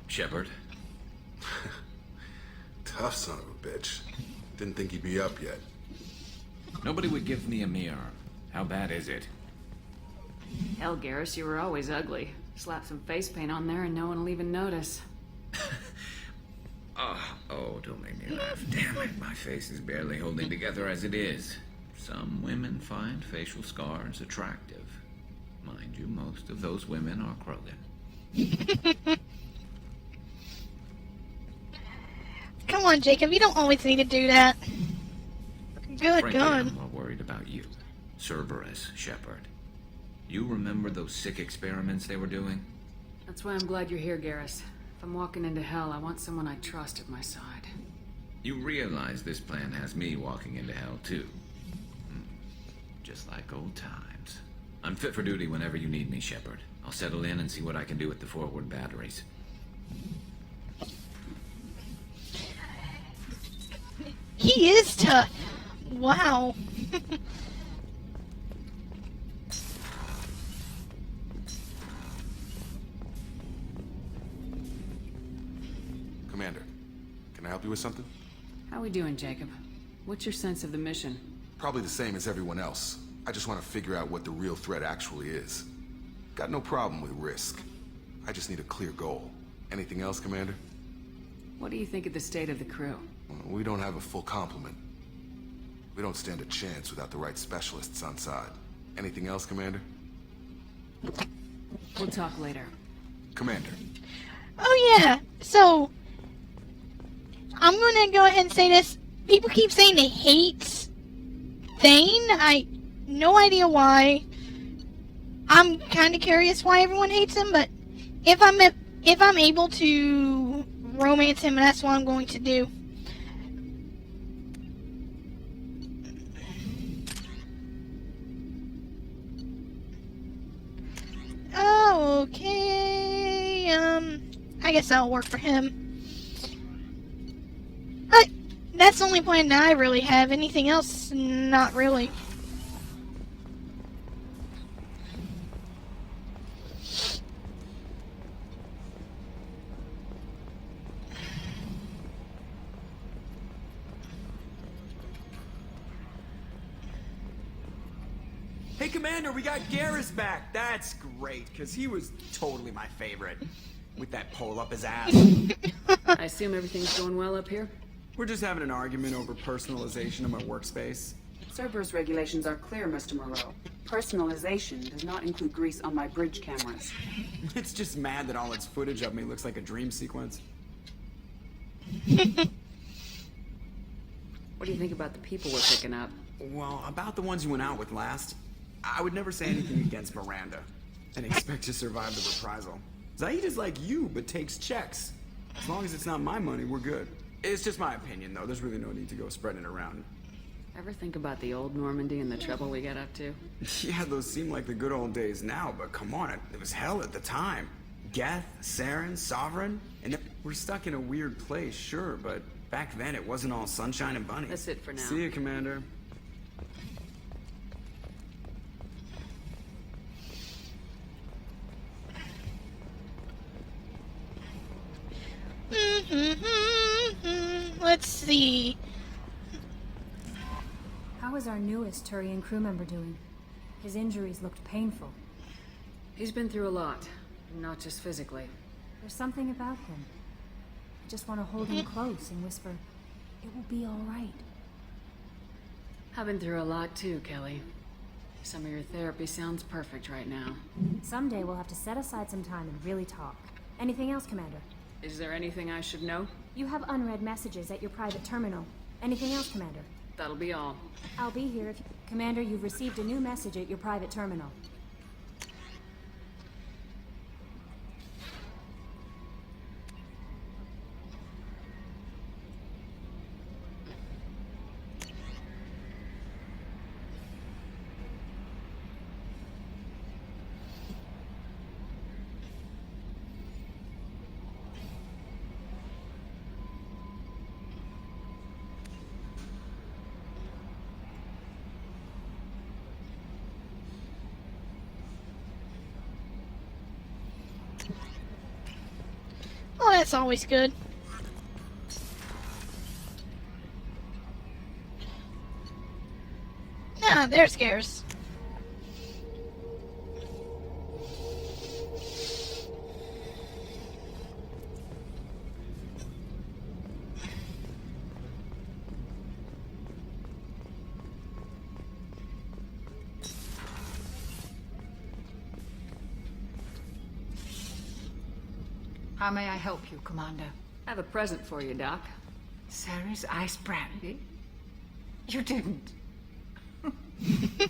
Shepard? Tough son of a bitch. Didn't think he'd be up yet. Nobody would give me a mirror. How bad is it? Hell, Garrus, you were always ugly. Slap some face paint on there and no one will even notice. Oh, don't make me laugh. Damn it, my face is barely holding together as it is. Some women find facial scars attractive. Mind you, most of those women are Krogan. Come on, Jacob, you don't always need to do that. Good Frankly, God. I'm more worried about you. Cerberus, Shepard. You remember those sick experiments they were doing? That's why I'm glad you're here, Garrus. If I'm walking into hell, I want someone I trust at my side. You realize this plan has me walking into hell, too. Just like old times. I'm fit for duty whenever you need me, Shepard. I'll settle in and see what I can do with the forward batteries. He is tough. Wow. Commander, can I help you with something? How we doing, Jacob? What's your sense of the mission? Probably the same as everyone else. I just want to figure out what the real threat actually is. Got no problem with risk. I just need a clear goal. Anything else, Commander? What do you think of the state of the crew? We don't have a full complement. We don't stand a chance without the right specialists on side. Anything else, Commander? We'll talk later. Commander. Oh yeah, so I'm gonna go ahead and say this. People keep saying they hate Thane. No idea why. I'm kind of curious why everyone hates him, but if I'm able to romance him, that's what I'm going to do. Oh, okay. I guess that'll work for him. But that's the only plan that I really have. Anything else, not really. Hey, Commander, we got Garrus back. That's great, because he was totally my favorite. With that pole up his ass. I assume everything's going well up here? We're just having an argument over personalization of my workspace. Cerberus regulations are clear, Mr. Moreau. Personalization does not include grease on my bridge cameras. It's just mad that all its footage of me looks like a dream sequence. What do you think about the people we're picking up? Well, about the ones you went out with last, I would never say anything against Miranda and expect to survive the reprisal. Zaid is like you, but takes checks. As long as it's not my money, we're good. It's just my opinion, though. There's really no need to go spreading it around. Ever think about the old Normandy and the trouble we got up to? Yeah, those seem like the good old days now, but come on, it was hell at the time. Geth, Saren, Sovereign, and we're stuck in a weird place, sure, but back then it wasn't all sunshine and bunnies. That's it for now. See you, Commander. Let's see. How is our newest Turian crew member doing? His injuries looked painful. He's been through a lot, not just physically. There's something about him. I just want to hold him close and whisper, "It will be all right." I've been through a lot too, Kelly. Some of your therapy sounds perfect right now. Someday we'll have to set aside some time and really talk. Anything else, Commander? Is there anything I should know? You have unread messages at your private terminal. Anything else, Commander? That'll be all. I'll be here if... Commander, you've received a new message at your private terminal. Oh, that's always good. Ah, they're scarce. How may I help you, Commander? I have a present for you, Doc. Sarah's ice brandy? You didn't.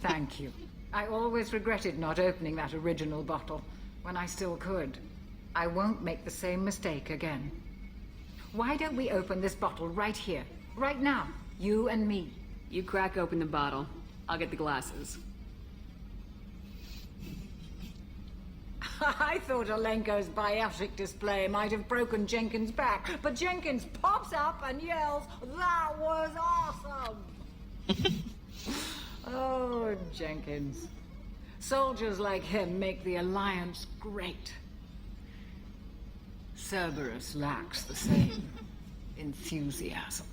Thank you. I always regretted not opening that original bottle when I still could. I won't make the same mistake again. Why don't we open this bottle right here, right now, you and me? You crack open the bottle. I'll get the glasses. I thought Alenko's biotic display might have broken Jenkins' back, but Jenkins pops up and yells, "That was awesome!" Oh, Jenkins. Soldiers like him make the Alliance great. Cerberus lacks the same enthusiasm.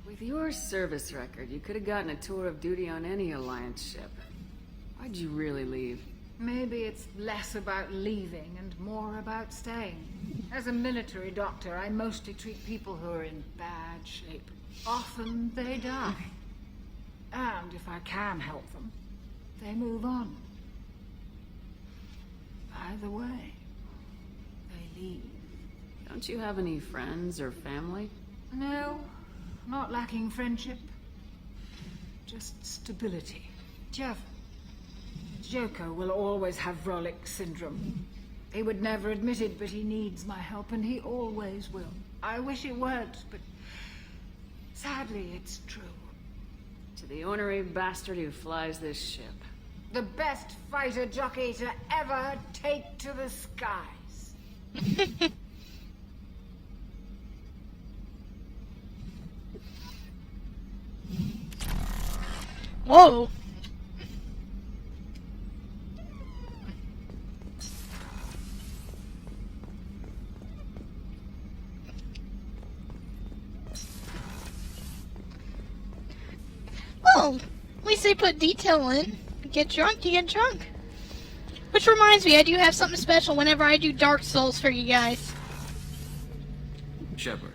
With your service record, you could have gotten a tour of duty on any Alliance ship. Why'd you really leave? Maybe it's less about leaving and more about staying. As a military doctor, I mostly treat people who are in bad shape. Often they die. And if I can help them, they move on. Either way, they leave. Don't you have any friends or family? No, not lacking friendship. Just stability. Jeff. Joko will always have Vrolic syndrome. He would never admit it, but he needs my help, and he always will. I wish it weren't, but sadly it's true. To the ornery bastard who flies this ship. The best fighter jockey to ever take to the skies. Whoa. Well, at least they put detail in. You get drunk, you get drunk. Which reminds me, I do have something special whenever I do Dark Souls for you guys. Shepard,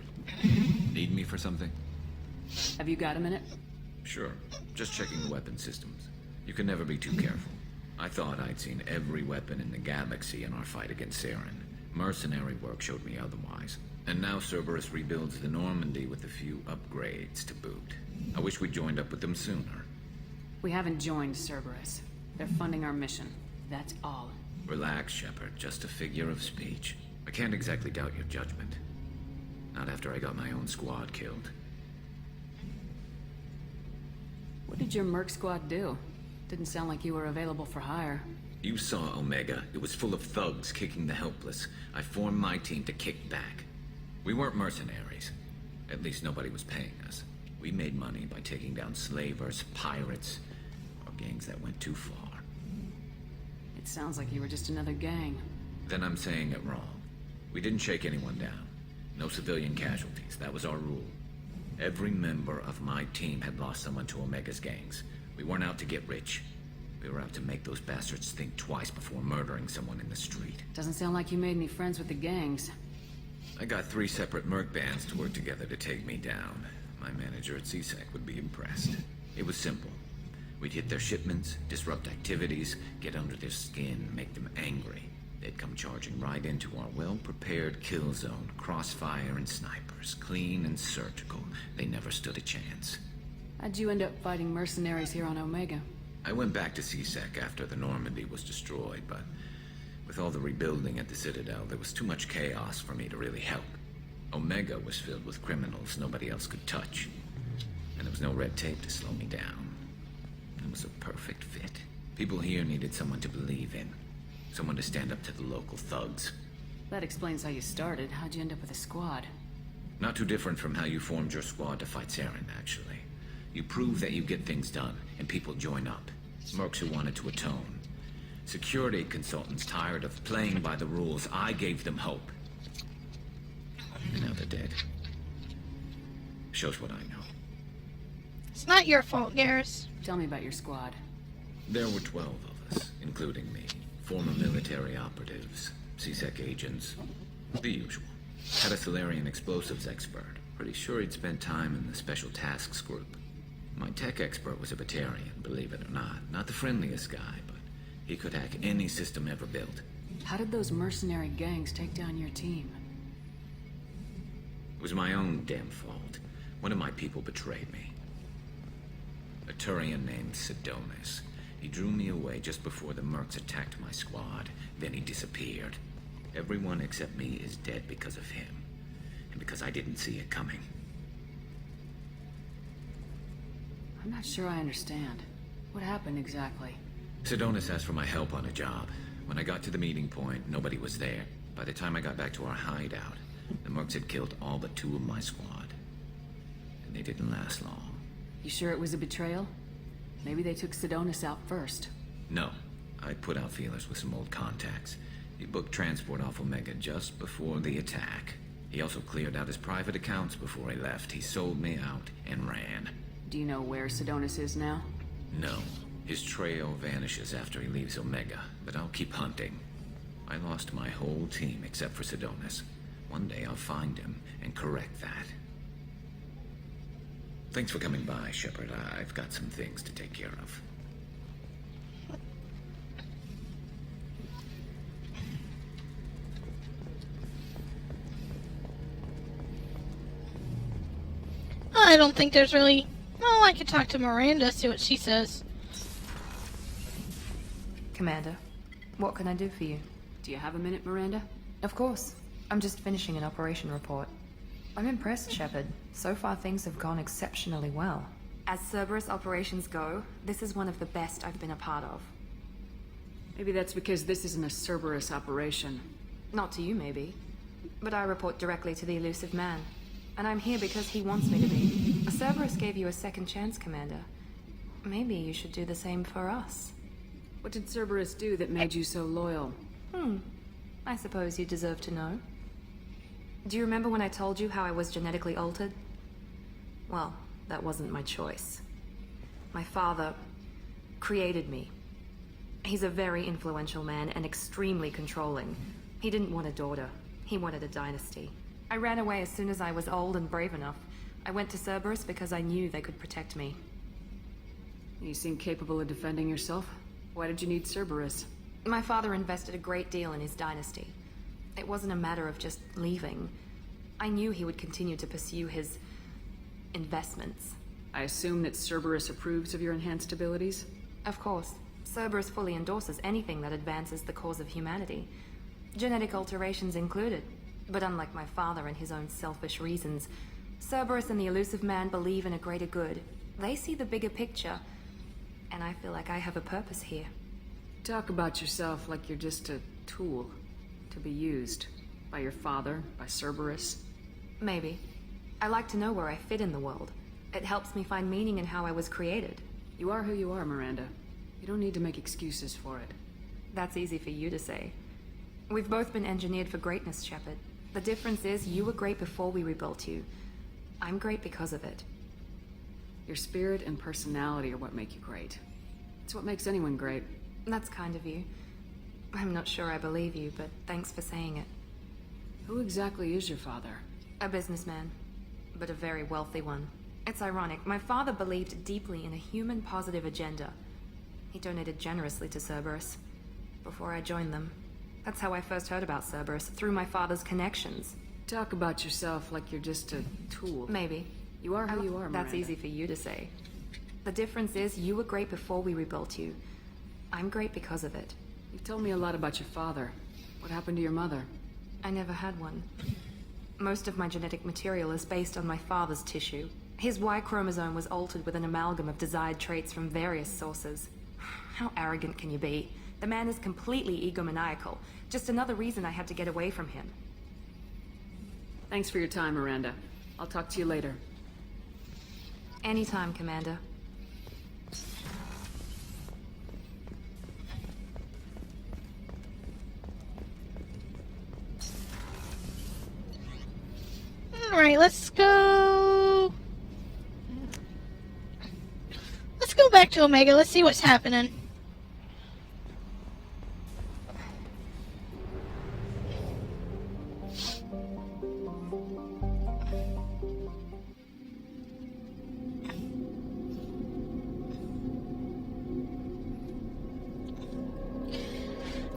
need me for something? Have you got a minute? Sure. Just checking the weapon systems. You can never be too careful. I thought I'd seen every weapon in the galaxy in our fight against Saren. Mercenary work showed me otherwise. And now Cerberus rebuilds the Normandy with a few upgrades to boot. I wish we'd joined up with them sooner. We haven't joined Cerberus. They're funding our mission. That's all. Relax, Shepard. Just a figure of speech. I can't exactly doubt your judgment. Not after I got my own squad killed. What did your merc squad do? Didn't sound like you were available for hire. You saw Omega. It was full of thugs kicking the helpless. I formed my team to kick back. We weren't mercenaries. At least nobody was paying us. We made money by taking down slavers, pirates, or gangs that went too far. It sounds like you were just another gang. Then I'm saying it wrong. We didn't shake anyone down. No civilian casualties. That was our rule. Every member of my team had lost someone to Omega's gangs. We weren't out to get rich. We were out to make those bastards think twice before murdering someone in the street. Doesn't sound like you made any friends with the gangs. I got 3 separate merc bands to work together to take me down. My manager at CSEC would be impressed. It was simple. We'd hit their shipments, disrupt activities, get under their skin, make them angry. They'd come charging right into our well-prepared kill zone, crossfire and snipers, clean and surgical. They never stood a chance. How'd you end up fighting mercenaries here on Omega? I went back to CSEC after the Normandy was destroyed, but with all the rebuilding at the Citadel, there was too much chaos for me to really help. Omega was filled with criminals nobody else could touch, and there was no red tape to slow me down. It was a perfect fit. People here needed someone to believe in, someone to stand up to the local thugs. That explains how you started. How'd you end up with a squad? Not too different from how you formed your squad to fight Saren, actually. You prove that you get things done, and people join up. Mercs who wanted to atone. Security consultants tired of playing by the rules. I gave them hope. And now they're dead. Shows what I know. It's not your fault, Garrus. Tell me about your squad. There were 12 of us, including me. Former military operatives, CSEC agents, the usual. Had a Solarian explosives expert. Pretty sure he'd spent time in the Special Tasks Group. My tech expert was a Batarian, believe it or not. Not the friendliest guy, but he could hack any system ever built. How did those mercenary gangs take down your team? It was my own damn fault. One of my people betrayed me. A Turian named Sidonis. He drew me away just before the mercs attacked my squad. Then he disappeared. Everyone except me is dead because of him. And because I didn't see it coming. I'm not sure I understand. What happened exactly? Sidonis asked for my help on a job. When I got to the meeting point, nobody was there. By the time I got back to our hideout, the mercs had killed all but 2 of my squad. And they didn't last long. You sure it was a betrayal? Maybe they took Sidonis out first. No. I put out feelers with some old contacts. He booked transport off Omega just before the attack. He also cleared out his private accounts before he left. He sold me out and ran. Do you know where Sidonis is now? No. His trail vanishes after he leaves Omega, but I'll keep hunting. I lost my whole team except for Sidonis. One day I'll find him and correct that. Thanks for coming by, Shepard. I've got some things to take care of. I don't think there's really... Oh, I could talk to Miranda, see what she says. Commander, what can I do for you? Do you have a minute, Miranda? Of course. I'm just finishing an operation report. I'm impressed, Shepard. So far things have gone exceptionally well. As Cerberus operations go, this is one of the best I've been a part of. Maybe that's because this isn't a Cerberus operation. Not to you, maybe. But I report directly to the elusive man. And I'm here because he wants me to be. Cerberus gave you a second chance, Commander. Maybe you should do the same for us. What did Cerberus do that made you so loyal? I suppose you deserve to know. Do you remember when I told you how I was genetically altered? Well, that wasn't my choice. My father created me. He's a very influential man and extremely controlling. He didn't want a daughter. He wanted a dynasty. I ran away as soon as I was old and brave enough. I went to Cerberus because I knew they could protect me. You seem capable of defending yourself. Why did you need Cerberus? My father invested a great deal in his dynasty. It wasn't a matter of just leaving. I knew he would continue to pursue his investments. I assume that Cerberus approves of your enhanced abilities? Of course. Cerberus fully endorses anything that advances the cause of humanity. Genetic alterations included. But unlike my father and his own selfish reasons, Cerberus and the elusive man believe in a greater good. They see the bigger picture, and I feel like I have a purpose here. Talk about yourself like you're just a tool to be used by your father, by Cerberus. Maybe. I like to know where I fit in the world. It helps me find meaning in how I was created. You are who you are, Miranda. You don't need to make excuses for it. That's easy for you to say. We've both been engineered for greatness, Shepard. The difference is you were great before we rebuilt you. I'm great because of it. Your spirit and personality are what make you great. It's what makes anyone great. That's kind of you. I'm not sure I believe you, but thanks for saying it. Who exactly is your father? A businessman, but a very wealthy one. It's ironic. My father believed deeply in a human-positive agenda. He donated generously to Cerberus before I joined them. That's how I first heard about Cerberus, through my father's connections. Talk about yourself like you're just a tool. Maybe. You are who you are, Miranda. That's easy for you to say. The difference is you were great before we rebuilt you. I'm great because of it. You've told me a lot about your father. What happened to your mother? I never had one. Most of my genetic material is based on my father's tissue. His Y chromosome was altered with an amalgam of desired traits from various sources. How arrogant can you be? The man is completely egomaniacal. Just another reason I had to get away from him. Thanks for your time, Miranda. I'll talk to you later. Anytime, Commander. Alright, let's go back to Omega. Let's see what's happening.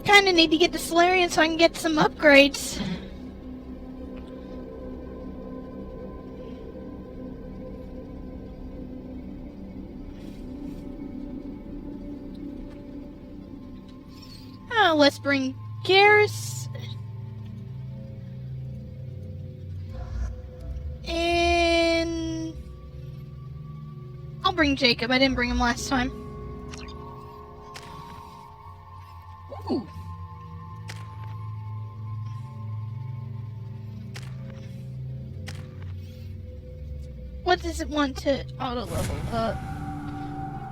Kinda need to get the Solarian so I can get some upgrades. Let's bring Garrus. And I'll bring Jacob. I didn't bring him last time. Ooh. What does it want to auto level up?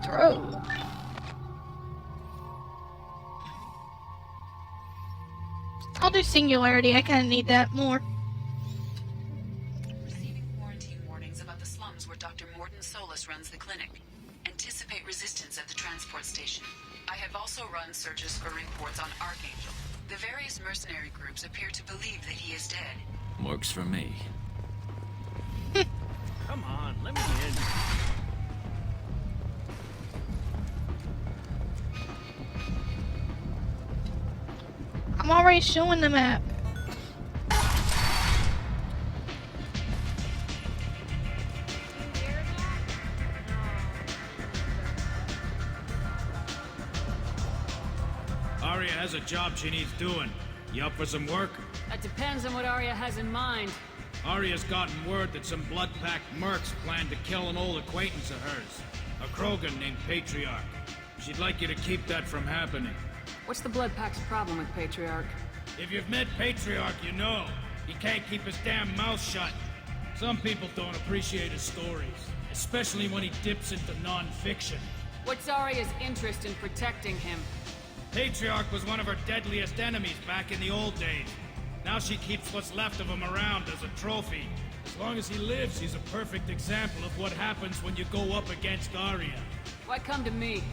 Throw. I'll do Singularity. I kind of need that more. Receiving quarantine warnings about the slums where Dr. Morton Solus runs the clinic. Anticipate resistance at the transport station. I have also run searches for reports on Archangel. The various mercenary groups appear to believe that he is dead. Works for me. Come on, let me in. I'm already showing the map. Arya has a job she needs doing. You up for some work? That depends on what Arya has in mind. Arya's gotten word that some blood-packed mercs plan to kill an old acquaintance of hers. A Krogan named Patriarch. She'd like you to keep that from happening. What's the Blood Pack's problem with Patriarch? If you've met Patriarch, you know. He can't keep his damn mouth shut. Some people don't appreciate his stories, especially when he dips into non-fiction. What's Arya's interest in protecting him? Patriarch was one of her deadliest enemies back in the old days. Now she keeps what's left of him around as a trophy. As long as he lives, he's a perfect example of what happens when you go up against Arya. Why come to me?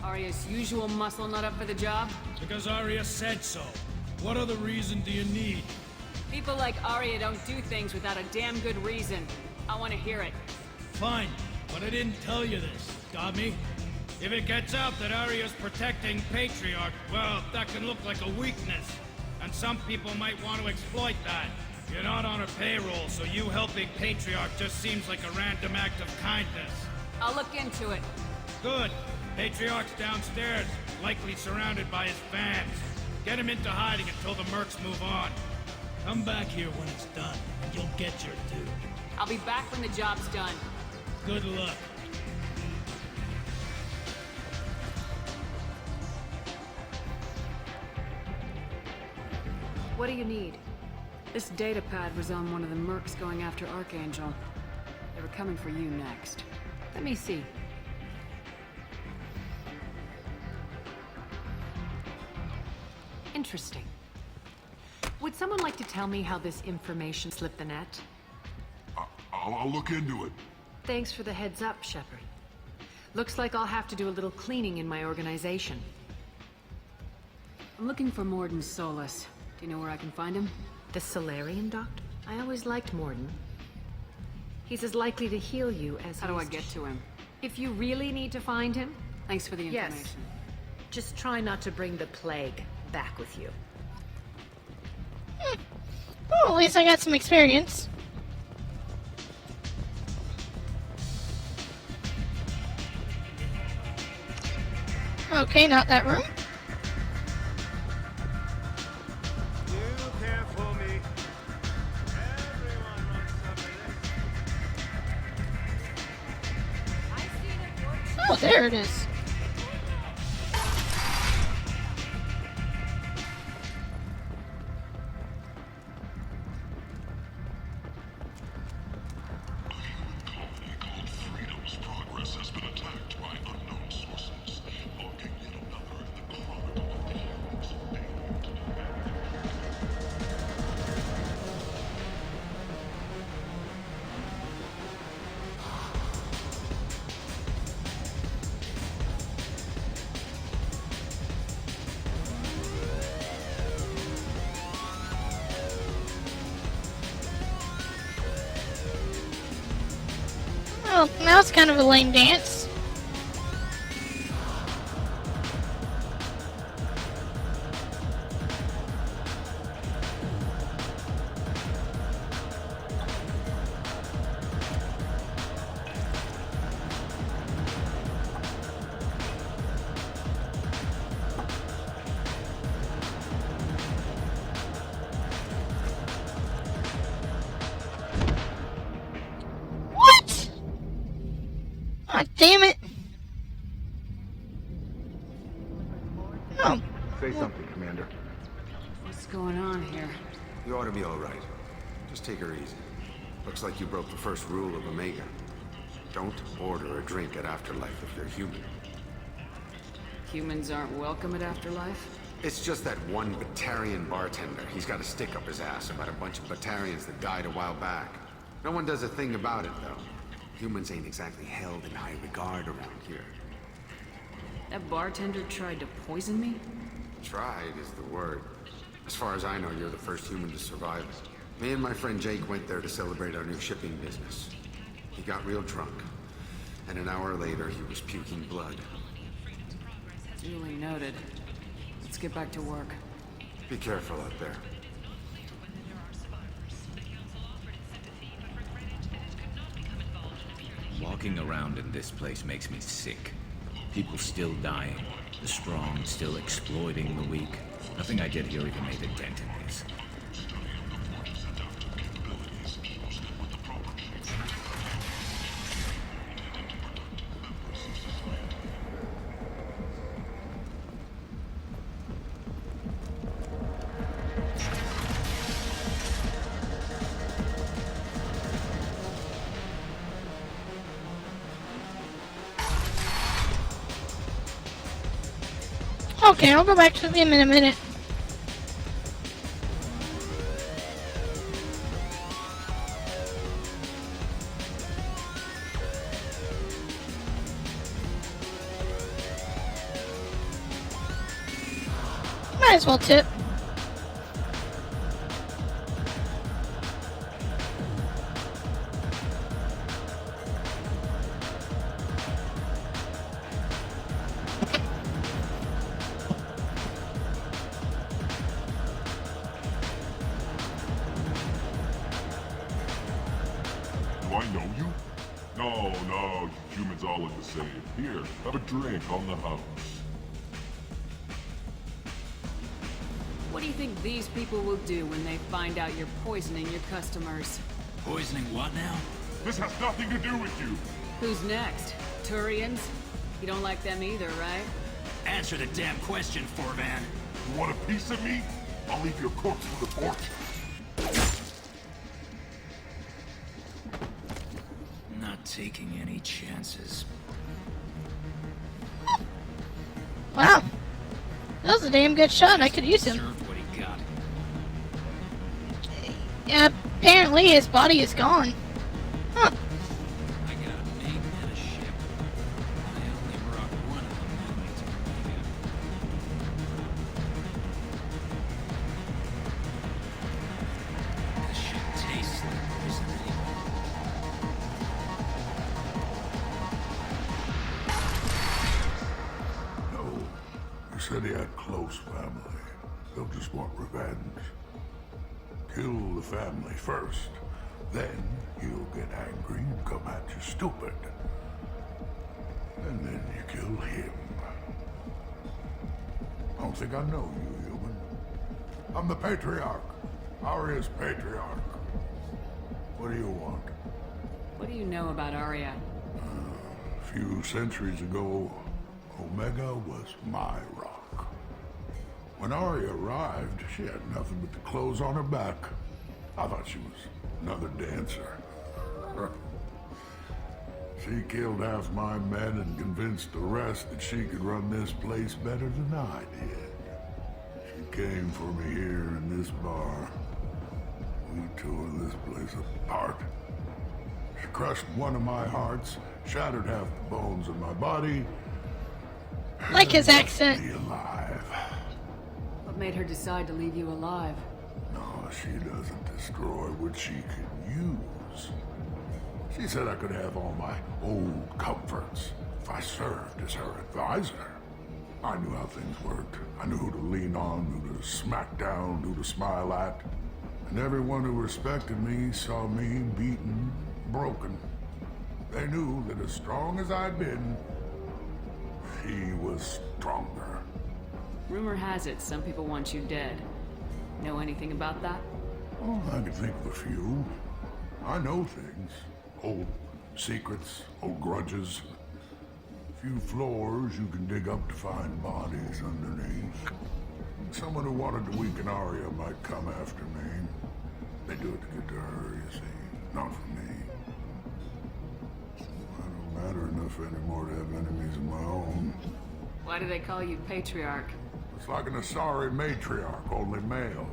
Arya's usual muscle not up for the job? Because Arya said so. What other reason do you need? People like Arya don't do things without a damn good reason. I want to hear it. Fine, but I didn't tell you this, got me? If it gets out that Arya's protecting Patriarch, well, that can look like a weakness. And some people might want to exploit that. You're not on her payroll, so you helping Patriarch just seems like a random act of kindness. I'll look into it. Good. Patriarch's downstairs, likely surrounded by his fans. Get him into hiding until the mercs move on. Come back here when it's done, and you'll get your due. I'll be back when the job's done. Good luck. What do you need? This data pad was on one of the mercs going after Archangel. They were coming for you next. Let me see. Interesting. Would Would someone like to tell me how this information slipped the net? I'll look into it. Thanks for the heads up, Shepard. Looks like I'll have to do a little cleaning in my organization. I'm looking for Morden Solus. Do you know where I can find him? The Solarian doctor? I always liked Morden. He's as likely to heal you as How do I get to him? If you really need to find him... Thanks for the information. Yes. Just try not to bring the plague back with you. Well, at least I got some experience. Okay, not that room. Oh, there it is. Well, that was kind of a lame dance. Damn it! Oh. Say something, Commander. What's going on here? You ought to be all right. Just take her easy. Looks like you broke the first rule of Omega. Don't order a drink at Afterlife if you're human. Humans aren't welcome at Afterlife? It's just that one Batarian bartender. He's got a stick up his ass about a bunch of Batarians that died a while back. No one does a thing about it, though. Humans ain't exactly held in high regard around here. That bartender tried to poison me? Tried is the word. As far as I know, you're the first human to survive it. Me and my friend Jake went there to celebrate our new shipping business. He got real drunk, and an hour later he was puking blood. Duly noted. Let's get back to work. Be careful out there. Walking around in this place makes me sick. People still dying. The strong still exploiting the weak. Nothing I did here even made a dent in this. Okay, I'll go back to them in a minute. Might as well tip. Do I know you? No, you humans all look the same. Here, have a drink on the house. What do you think these people will do when they find out you're poisoning your customers? Poisoning what now? This has nothing to do with you. Who's next? Turians? You don't like them either, right? Answer the damn question, Forvan. You want a piece of me? I'll leave your corpse with a fortune. Not taking any chances. Wow. That was a damn good shot. I could use him. Served what he got. apparently his body is gone. Huh. I got a mate and a ship. I only brought one of them with me to Omega. This shit tastes like prison anymore. No. You said he had close family. They'll just want revenge. Kill the family first. Then he'll get angry and come at you stupid. And then you kill him. I don't think I know you, human. I'm the Patriarch. Aria's Patriarch. What do you want? What do you know about Arya? A few centuries ago, Omega was my rock. When Arya arrived, she had nothing but the clothes on her back. I thought she was another dancer. She killed half my men and convinced the rest that she could run this place better than I did. She came for me here in this bar. We tore this place apart. She crushed one of my hearts, shattered half the bones in my body. Like his accent. Me alive. What made her decide to leave you alive? No, she doesn't destroy what she can use. She said I could have all my old comforts if I served as her advisor. I knew how things worked. I knew who to lean on, who to smack down, who to smile at. And everyone who respected me saw me beaten, broken. They knew that as strong as I'd been, she was stronger. Rumor has it some people want you dead. Know anything about that? Oh, I can think of a few. I know things. Old secrets, old grudges. A few floors you can dig up to find bodies underneath. Someone who wanted to weaken Arya might come after me. They do it to get to her, you see. Not for me. I don't matter enough anymore to have enemies of my own. Why do they call you Patriarch? It's like an Asari matriarch, only male.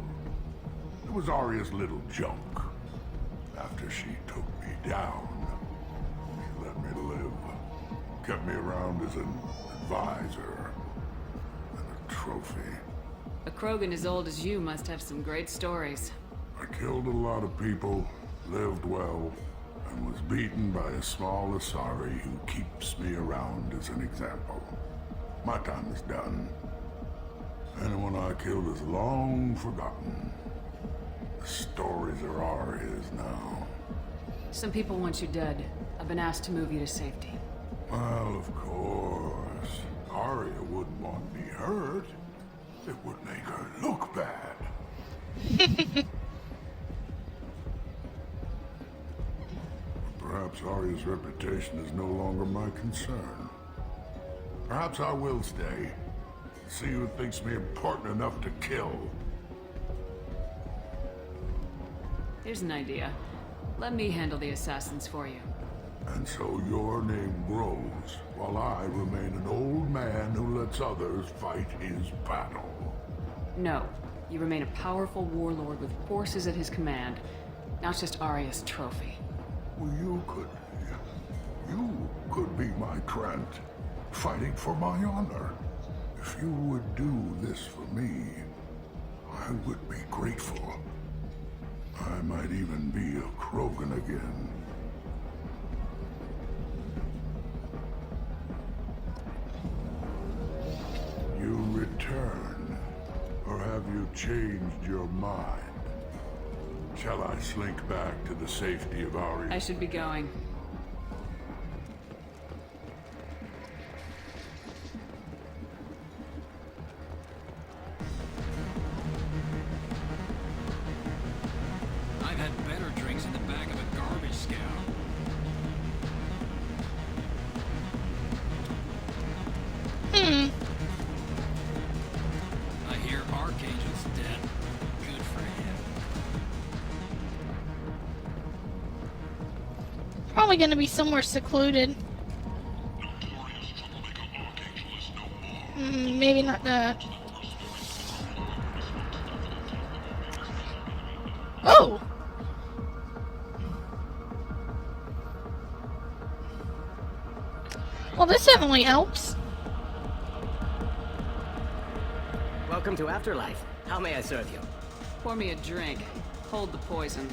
It was Arya's little joke. After she took me down, she let me live. Kept me around as an advisor and a trophy. A Krogan as old as you must have some great stories. I killed a lot of people, lived well, and was beaten by a small Asari who keeps me around as an example. My time is done. Anyone I killed is long forgotten. The stories are Arya's now. Some people want you dead. I've been asked to move you to safety. Well, of course. Arya wouldn't want me hurt. It would make her look bad. Perhaps Arya's reputation is no longer my concern. Perhaps I will stay. See who thinks me important enough to kill. Here's an idea. Let me handle the assassins for you. And so your name grows, while I remain an old man who lets others fight his battle. No. You remain a powerful warlord with forces at his command. Not just Arya's trophy. Well, you could be my Trent, fighting for my honor. If you would do this for me, I would be grateful. I might even be a Krogan again. You return, or have you changed your mind? Shall I slink back to the safety of Arya? I should be going. I've had better drinks in the back of a garbage scow. I hear Archangel's dead. Good for him. Probably gonna be somewhere secluded. Maybe not that. Oh! Well, this definitely helps. Welcome to Afterlife. How may I serve you? Pour me a drink. Hold the poison.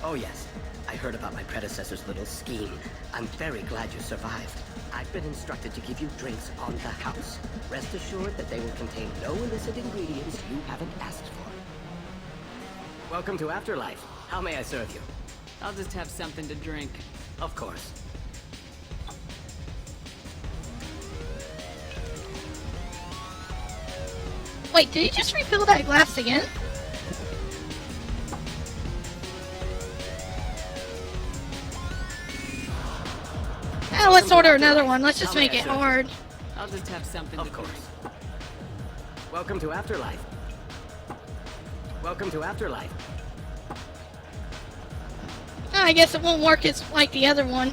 Oh yes, I heard about my predecessor's little scheme. I'm very glad you survived. I've been instructed to give you drinks on the house. Rest assured that they will contain no illicit ingredients you haven't asked for. Welcome to Afterlife. How may I serve you? I'll just have something to drink. Of course. Wait, did he just refill that glass again? Oh, let's order another one. Let's just make it hard. I'll just have something to drink. Welcome to Afterlife. Welcome to Afterlife. Oh, I guess it won't work as like the other one.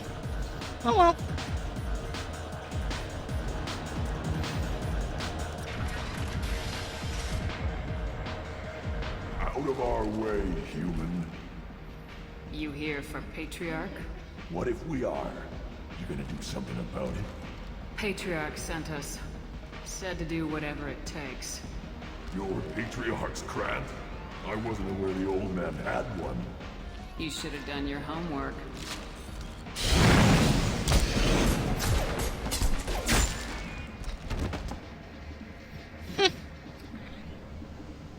Oh well. Out of our way, human. You here for Patriarch? What if we are? You gonna do something about it? Patriarch sent us. Said to do whatever it takes. Your Patriarch's Krant? I wasn't aware the old man had one. You should have done your homework.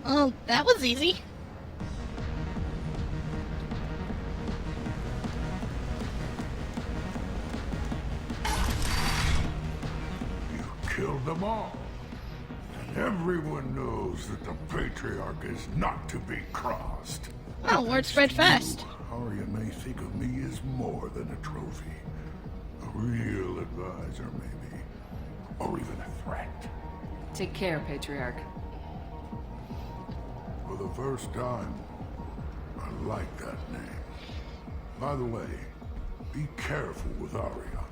Oh, that was easy. Killed them all. And everyone knows that the Patriarch is not to be crossed. Oh, word spread fast. Arya may think of me as more than a trophy. A real advisor, maybe. Or even a threat. Take care, Patriarch. For the first time, I like that name. By the way, be careful with Arya.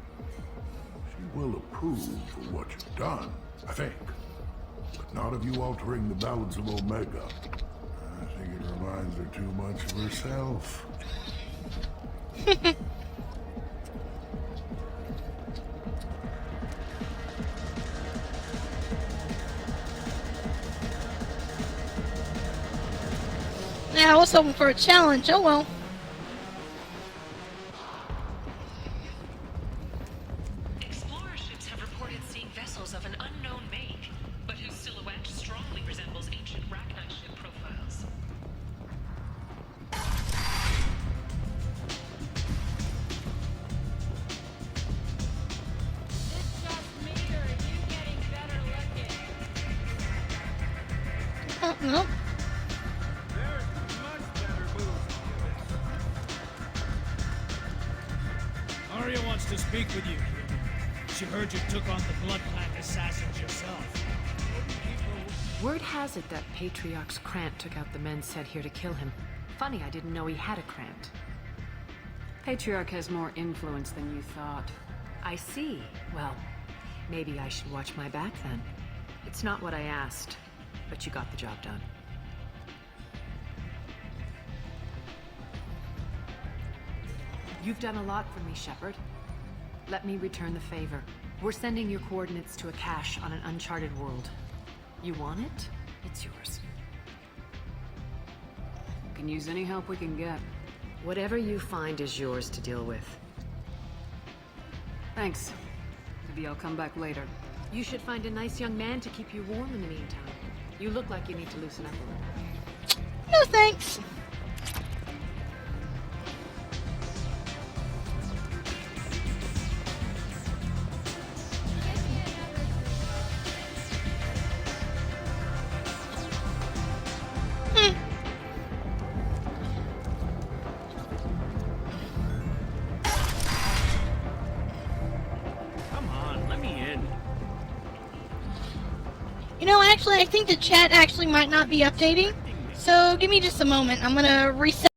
She will approve of what you've done, I think. But not of you altering the balance of Omega. I think it reminds her too much of herself. Yeah, I was hoping for a challenge. Oh well. Explorer ships have reported seeing vessels of an unknown make, but whose silhouette strongly resembles ancient Rachni ship profiles. Oh, no. Arya wants to speak with you. She heard you took on the Blood Clan assassins yourself. Word has it that Patriarch's Krant took out the men sent here to kill him. Funny, I didn't know he had a Krant. Patriarch has more influence than you thought. I see. Well, maybe I should watch my back then. It's not what I asked, but you got the job done. You've done a lot for me, Shepard. Let me return the favor. We're sending your coordinates to a cache on an uncharted world. You want it? It's yours. Can use any help we can get. Whatever you find is yours to deal with. Thanks. Maybe I'll come back later. You should find a nice young man to keep you warm in the meantime. You look like you need to loosen up a little. No thanks. You know, actually, I think the chat actually might not be updating. So give me just a moment. I'm gonna reset.